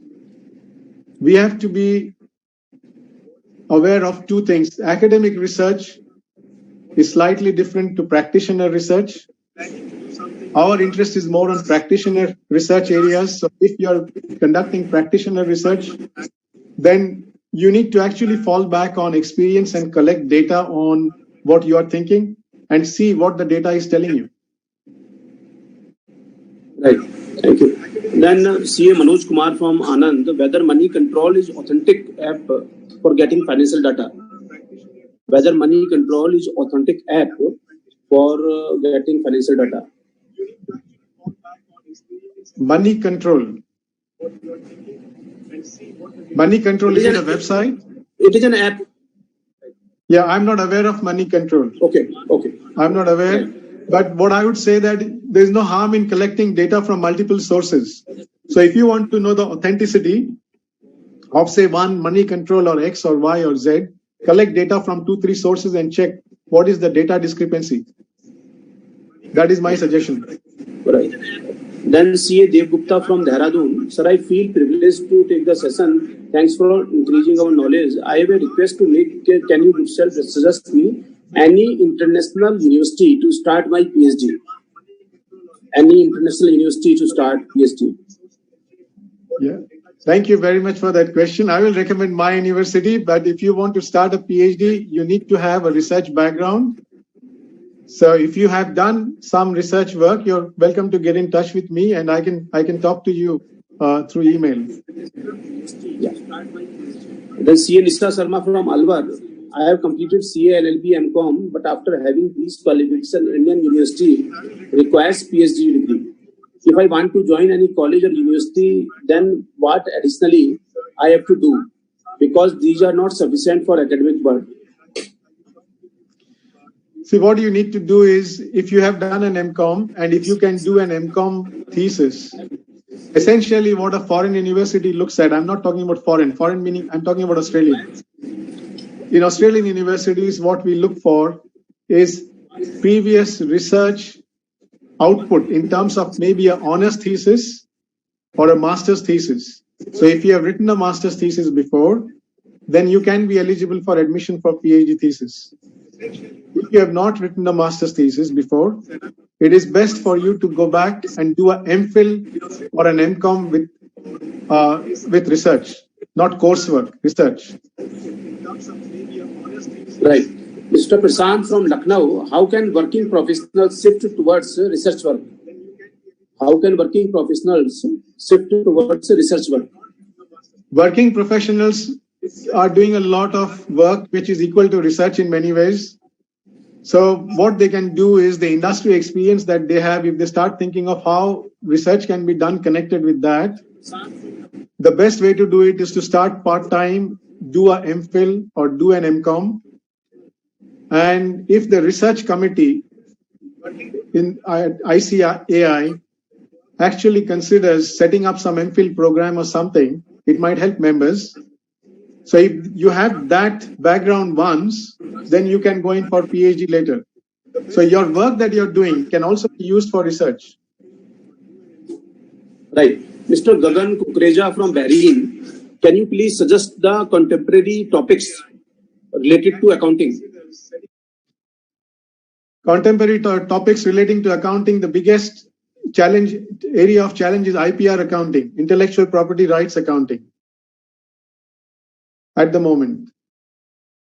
we have to be aware of 2 things. Academic research is slightly different to practitioner research. Our interest is more on practitioner research areas. So if you're conducting practitioner research, then you need to actually fall back on experience and collect data on what you are thinking and see what the data is telling you. Right. Thank you. Then CA Manoj Kumar from Anand, whether Money Control is authentic app for getting financial data. Whether Money Control is authentic app for getting financial data. Money Control. Money Control is it a website? It is an app. Yeah, I'm not aware of Money Control. Okay. I'm not aware. But what I would say that there's no harm in collecting data from multiple sources. So if you want to know the authenticity of, say, one Money Control or X or Y or Z, collect data from 2-3 sources and check what is the data discrepancy. That is my suggestion. Right. Then CA Devgupta from Dehradun. Sir, I feel privileged to take the session. Thanks for increasing our knowledge. I have a request to make. Can you yourself suggest me any international university to start my PhD? Any international university to start PhD? Yeah. Thank you very much for that question. I will recommend my university, but if you want to start a PhD, you need to have a research background. So if you have done some research work, you're welcome to get in touch with me, and I can talk to you through email. Yeah. Then CA Nishta Sharma from Alwar. I have completed CA LLB MCom, but after having these qualifications, Indian University requires PhD degree. If I want to join any college or university, then what additionally I have to do? Because these are not sufficient for academic work. See, what you need to do is, if you have done an MCom, and if you can do an MCom thesis, essentially what a foreign university looks at, I'm not talking about foreign meaning, I'm talking about Australian. In Australian universities, what we look for is previous research output in terms of maybe an honors thesis or a master's thesis. So if you have written a master's thesis before, then you can be eligible for admission for PhD thesis. If you have not written a master's thesis before, it is best for you to go back and do an MPhil or an MCom with research, not coursework, research. Right. Mr. Prasad from Lucknow, how can working professionals shift towards research work? How can working professionals shift towards research work? Working professionals are doing a lot of work which is equal to research in many ways. So what they can do is the industry experience that they have, if they start thinking of how research can be done connected with that, the best way to do it is to start part-time, do a MPhil or do an MCom. And if the research committee in ICAI actually considers setting up some MPhil program or something, it might help members. So if you have that background once, then you can go in for PhD later. So your work that you're doing can also be used for research. Right. Mr. Gagan Kukreja from Bahrain, can you please suggest the contemporary topics related to accounting? Contemporary topics relating to accounting, the biggest area of challenge is IPR accounting, intellectual property rights accounting, at the moment.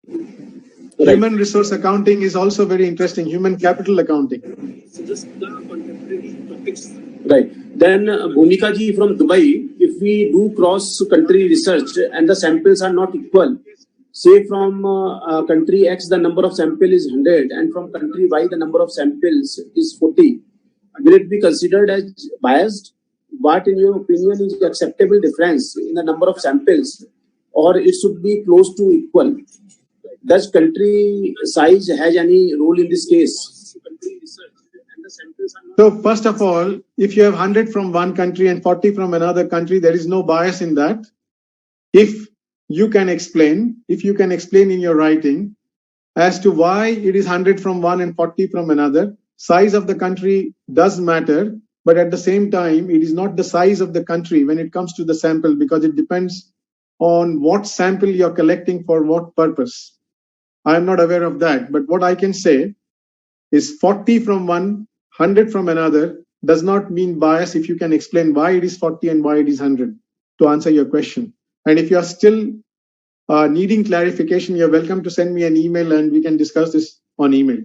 Right. Human resource accounting is also very interesting, human capital accounting. Right. Then Bhumika ji from Dubai, if we do cross-country research and the samples are not equal, say from country X the number of sample is 100 and from country Y the number of samples is 40, will it be considered as biased? What in your opinion is the acceptable difference in the number of samples, or it should be close to equal? Does country size has any role in this case? So first of all, if you have 100 from one country and 40 from another country, there is no bias in that. If you can explain in your writing as to why it is 100 from one and 40 from another, size of the country does matter, but at the same time, it is not the size of the country when it comes to the sample, because it depends on what sample you're collecting for what purpose. I am not aware of that, but what I can say is 40 from one, 100 from another does not mean bias if you can explain why it is 40 and why it is 100 to answer your question. And if you are still needing clarification, you're welcome to send me an email and we can discuss this on email.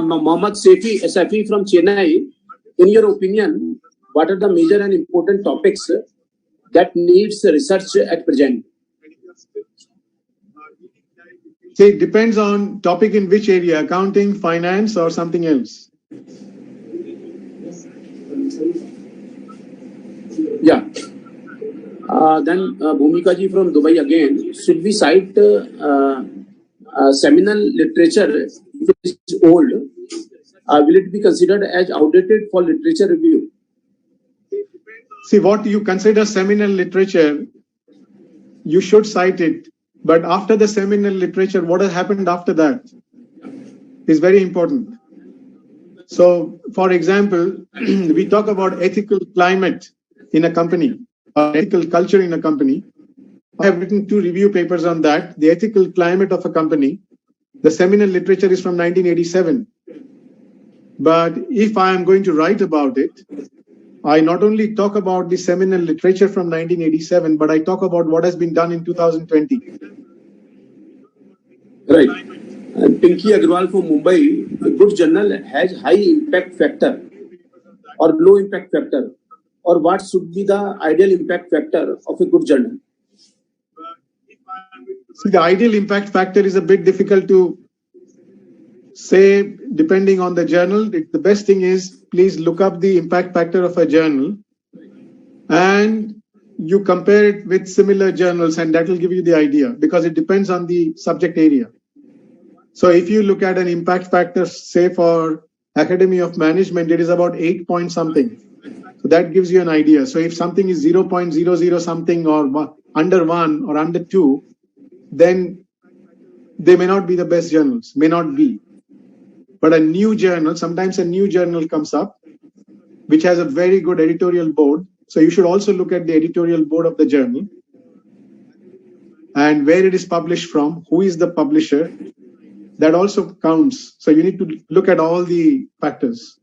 Mohammad Safi from Chennai, in your opinion, what are the major and important topics that needs research at present? See, it depends on topic in which area, accounting, finance, or something else. Yeah. Then Bhumika ji from Dubai again, should we cite seminal literature if it is old? Will it be considered as outdated for literature review? See, what you consider seminal literature, you should cite it. But after the seminal literature, what has happened after that is very important. So, for example, we talk about ethical climate in a company, or ethical culture in a company. I have written 2 review papers on that. The ethical climate of a company. The seminal literature is from 1987. But if I am going to write about it, I not only talk about the seminal literature from 1987, but I talk about what has been done in 2020. Right. And Pinky Agrawal from Mumbai, a good journal has high impact factor or low impact factor, or what should be the ideal impact factor of a good journal? See, the ideal impact factor is a bit difficult to say depending on the journal. The best thing is please look up the impact factor of a journal and you compare it with similar journals, and that will give you the idea, because it depends on the subject area. So if you look at an impact factor, say for Academy of Management, it is about 8 point something. So that gives you an idea. So if something is 0.00 something or under 1 or under 2, then they may not be the best journals, may not be. But a new journal, sometimes a new journal comes up, which has a very good editorial board. So you should also look at the editorial board of the journal and where it is published from, who is the publisher. That also counts. So you need to look at all the factors.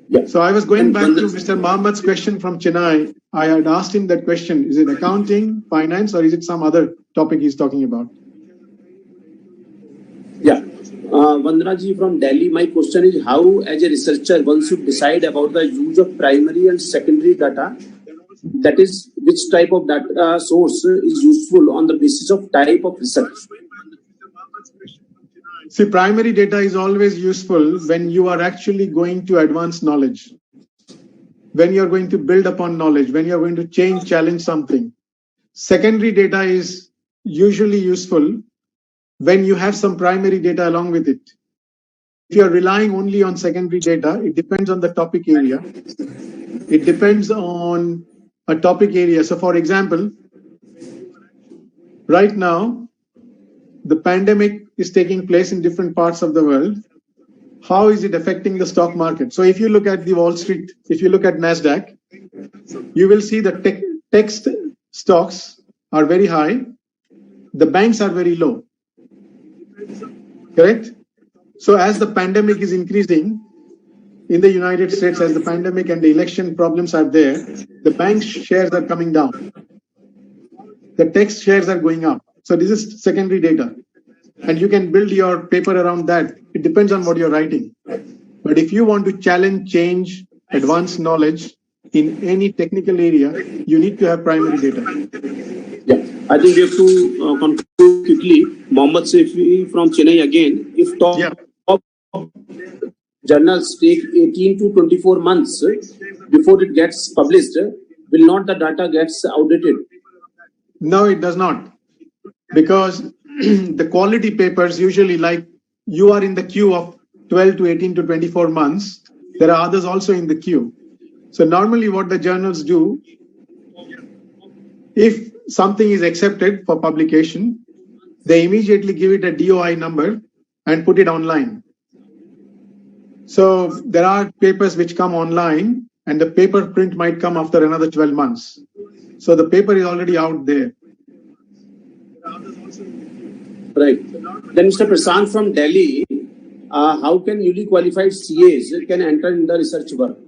Yeah. So I was going back to Mr. Mohammad's question from Chennai. I had asked him that question. Is it accounting, finance, or is it some other topic he's talking about? Yeah. Vandana ji from Delhi, my question is how, as a researcher, one should decide about the use of primary and secondary data? That is, which type of data source is useful on the basis of type of research? See, primary data is always useful when you are actually going to advance knowledge, when you're going to build upon knowledge, when you're going to challenge something. Secondary data is usually useful when you have some primary data along with it. If you're relying only on secondary data, it depends on the topic area. It depends on a topic area. So for example, right now, the pandemic is taking place in different parts of the world. How is it affecting the stock market? So if you look at the Wall Street, if you look at NASDAQ, you will see the tech stocks are very high. The banks are very low. Correct? So as the pandemic is increasing in the United States, as the pandemic and the election problems are there, the bank shares are coming down. The tech shares are going up. So this is secondary data. And you can build your paper around that. It depends on what you're writing. But if you want to challenge, change, advance knowledge in any technical area, you need to have primary data. Yeah, I think we have to conclude quickly. Mohammed Sefi from Chennai again. If top journals take 18 to 24 months before it gets published, will not the data gets outdated? No, it does not. Because the quality papers usually, like you are in the queue of 12 to 18 to 24 months, there are others also in the queue. So normally what the journals do, if something is accepted for publication, they immediately give it a DOI number and put it online. So there are papers which come online and the paper print might come after another 12 months. So the paper is already out there. Right. Then Mr. Prasant from Delhi, how can newly qualified CAs can enter in the research work?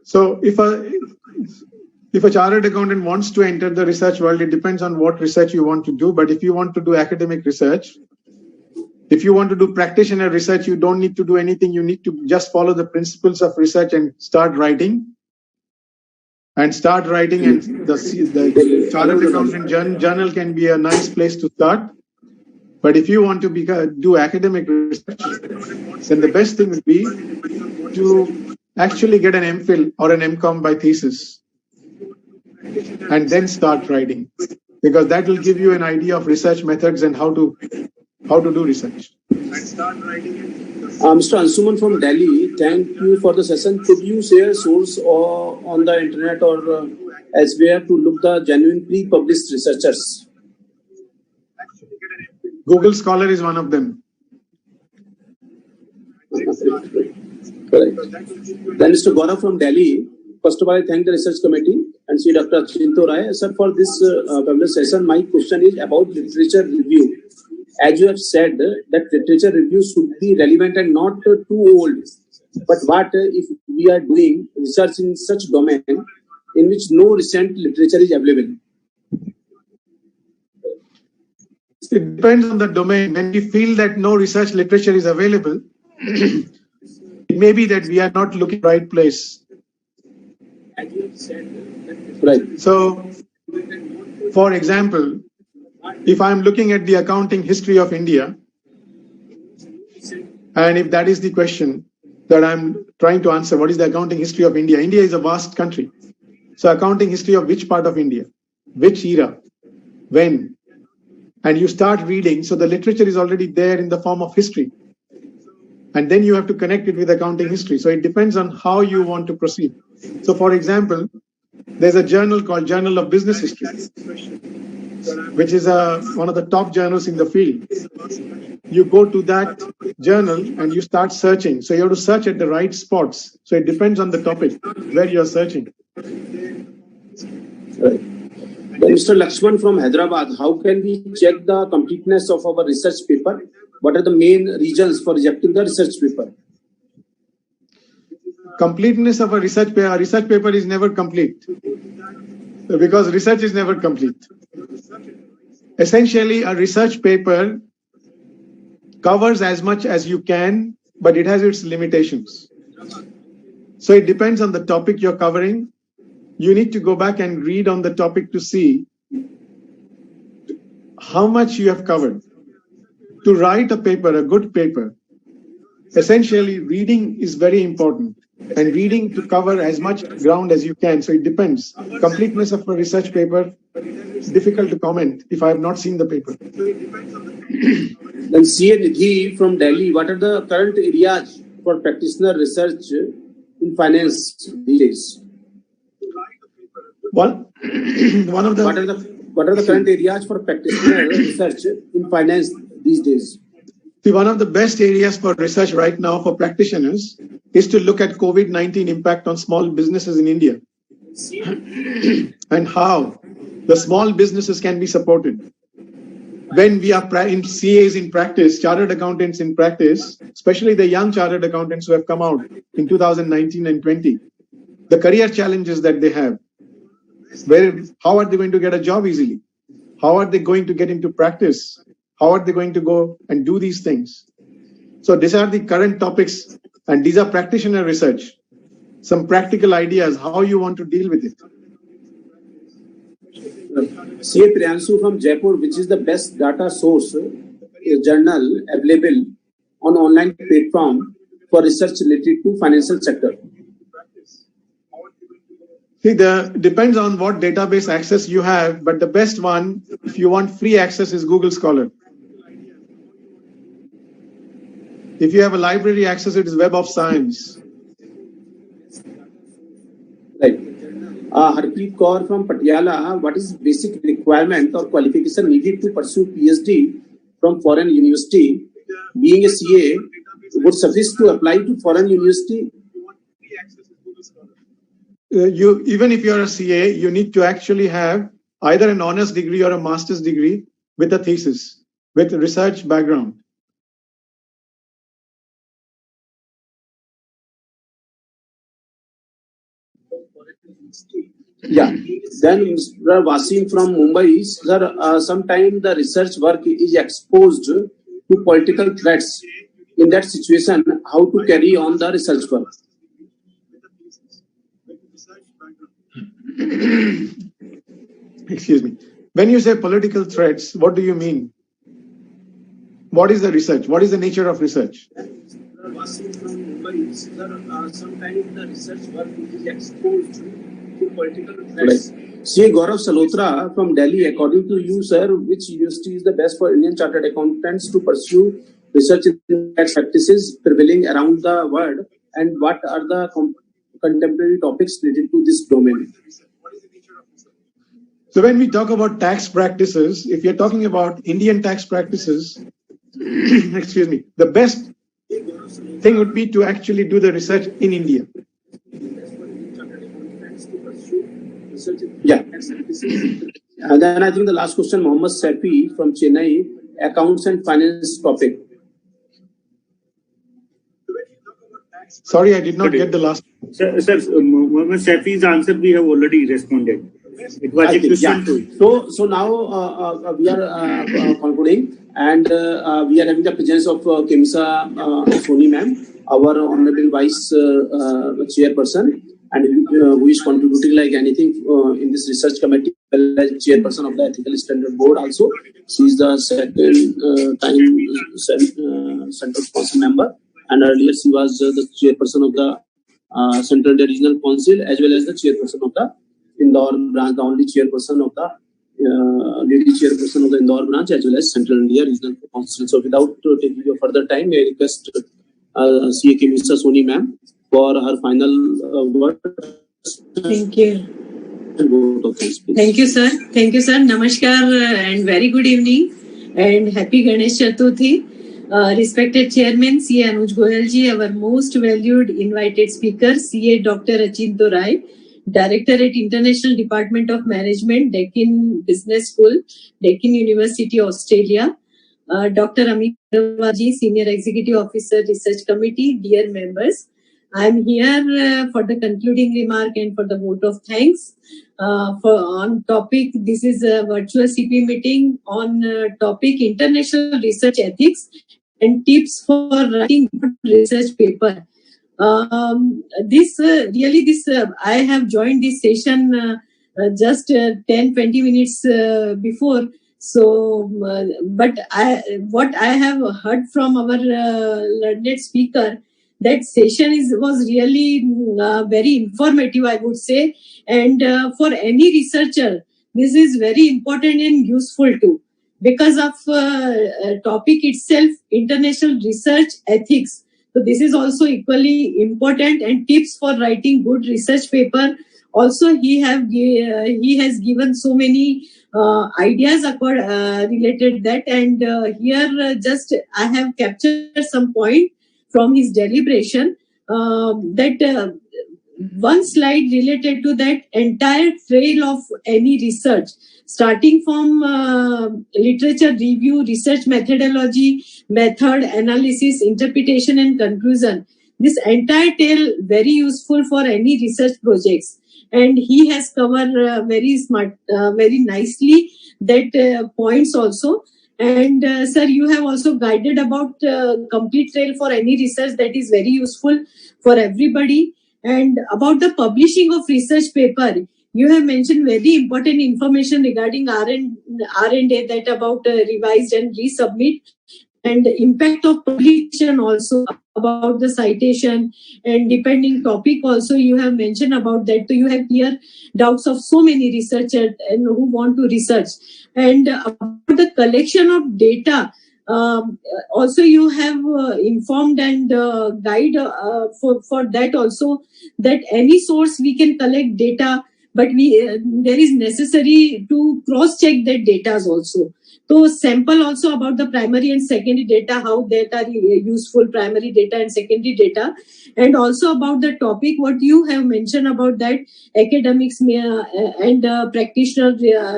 So if a chartered accountant wants to enter the research world, it depends on what research you want to do. But if you want to do academic research, if you want to do practitioner research, you don't need to do anything. You need to just follow the principles of research and start writing. And the chartered accountant journal can be a nice place to start. But if you want to do academic research, then the best thing would be to actually get an MPhil or an MCom by thesis and then start writing, because that will give you an idea of research methods and how to how to do research. Mr. Ansuman from Delhi, thank you for the session. Could you share source or on the internet or elsewhere to look the genuine pre-published researchers? Google Scholar is one of them. Correct. Then Mr. Gaurav from Delhi. First of all, I thank the research committee and see Dr. Chinto Rai. Sir, for this public session, my question is about literature review. As you have said, that literature review should be relevant and not too old. But what if we are doing research in such domain in which no recent literature is available? It depends on the domain. When we feel that no research literature is available, it may be that we are not looking right place. Right. So, for example, if I'm looking at the accounting history of India, and if that is the question that I'm trying to answer, what is the accounting history of India? India is a vast country. So accounting history of which part of India? Which era? When? And you start reading, so the literature is already there in the form of history. And then you have to connect it with accounting history. So it depends on how you want to proceed. So for example, there's a journal called Journal of Business History, which is one of the top journals in the field. You go to that journal and you start searching. So you have to search at the right spots. So it depends on the topic where you're searching. Right. Then Mr. Lakshman from Hyderabad, how can we check the completeness of our research paper? What are the main reasons for rejecting the research paper? Completeness of a research paper is never complete because research is never complete. Essentially, a research paper covers as much as you can, but it has its limitations. So it depends on the topic you're covering. You need to go back and read on the topic to see how much you have covered. To write a paper, a good paper, essentially reading is very important, and reading to cover as much ground as you can. So it depends. Completeness of a research paper, difficult to comment if I have not seen the paper. Then C.A. Nidhi from Delhi, what are the current areas for practitioner research in finance these days? One of the... What are the current areas for practitioner research in finance these days? See, one of the best areas for research right now for practitioners is to look at COVID-19 impact on small businesses in India and how the small businesses can be supported. When we are in CAs in practice, chartered accountants in practice, especially the young chartered accountants who have come out in 2019 and 20, the career challenges that they have, how are they going to get a job easily? How are they going to get into practice? How are they going to go and do these things? So these are the current topics, and these are practitioner research. Some practical ideas, how you want to deal with it. C.A. Priyanshu from Jaipur, which is the best data source journal available on online platform for research related to financial sector? See, depends on what database access you have, but the best one, if you want free access, is Google Scholar. If you have a library access, it is Web of Science. Right. Harpreet Kaur from Patiala, what is basic requirement or qualification needed to pursue PhD from foreign university? Being a CA, would suffice to apply to foreign university? Even if you're a CA, you need to actually have either an honors degree or a master's degree with a thesis, with a research background. Yeah. Then Mr. Wasim from Mumbai, sir, sometimes the research work is exposed to political threats. In that situation, how to carry on the research work? Excuse me. When you say political threats, what do you mean? What is the research? What is the nature of research? Sometimes the research work is exposed Right. C. Gaurav Salotra from Delhi. According to you, sir, which university is the best for Indian chartered accountants to pursue research in tax practices prevailing around the world, and what are the contemporary topics related to this domain? So when we talk about tax practices, if you're talking about Indian tax practices, excuse me, the best thing would be to actually do the research in India. Yeah. And then I think the last question, Mohammed Safi from Chennai, accounts and finance topic. Sorry, I did not get the last. Sir, Mohammed Safi's answer we have already responded. It was a question too. So now we are concluding, and we are having the presence of Kemsa Soni ma'am, our honorable vice chairperson, and who is contributing like anything in this research committee, as chairperson of the ethical standard board also. She is the second time central council member, and earlier she was the chairperson of the Central India Regional Council, as well as the chairperson of the Indore branch, the only chairperson of the lady chairperson of the Indore branch, as well as Central India Regional Council. So without taking your further time, I request CA Mr. Soni ma'am for her final word. Thank you. Thank you, sir. Thank you, sir. Namaskar and very good evening and happy Ganesh Chaturthi. Respected Chairman CA Anuj Goyal ji, our most valued invited speaker CA Dr. Achinto Rai, Director at International Department of Management, Deccan Business School, Deccan University, Australia. Dr. Amit Ji, Senior Executive Officer, Research Committee, dear members. I am here for the concluding remark and for the vote of thanks. On topic, this is a virtual CP meeting on topic International Research Ethics and tips for writing good research paper. I have joined this session just 10-20 minutes before. So, but what I have heard from our learned speaker, that session was really very informative, I would say. And for any researcher, this is very important and useful too, because of topic itself, international research ethics. So this is also equally important, and tips for writing good research paper. Also, he has given so many ideas related that, and here just I have captured some point from his deliberation that one slide related to that entire trail of any research, starting from literature review, research methodology, method, analysis, interpretation, and conclusion. This entire tale very useful for any research projects, and he has covered very nicely that points also. And sir, you have also guided about complete trail for any research, that is very useful for everybody. And about the publishing of research paper, you have mentioned very important information regarding R&A, that about revised and resubmit, and the impact of publication also, about the citation and depending topic also you have mentioned about that. So you have clear doubts of so many researchers and who want to research. And about the collection of data, also you have informed and guide for that also, that any source we can collect data, but there is necessary to cross check that data also. So sample also about the primary and secondary data, how that are useful, primary data and secondary data, and also about the topic what you have mentioned about that academics and practitioner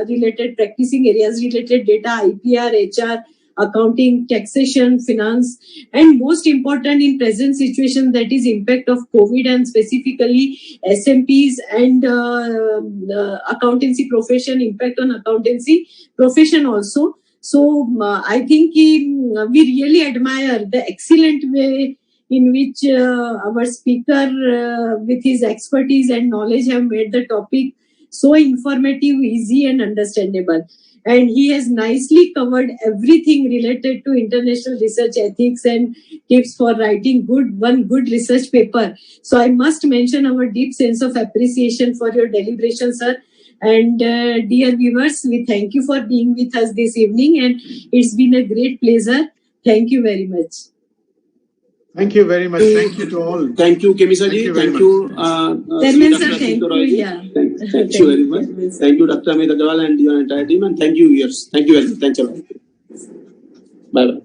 related practicing areas related data, IPR, HR, accounting, taxation, finance, and most important in present situation, that is impact of COVID and specifically SMPs and accountancy profession, impact on accountancy profession also. So I think we really admire the excellent way in which our speaker with his expertise and knowledge have made the topic so informative, easy and understandable. and he has nicely covered everything related to international research ethics and tips for writing one good research paper. So I must mention our deep sense of appreciation for your deliberation, sir. And dear viewers, we thank you for being with us this evening, and it's been a great pleasure. Thank you very much. Thank you very much. Thank you to all. Thank you, Kemisaji. Thank you, Chairman sir. Thank you. Yeah. Thank you very much. Thank you, Dr. Amit Agarwal and your entire team, and thank you, viewers. Thank you very much. Thanks a lot. Bye bye.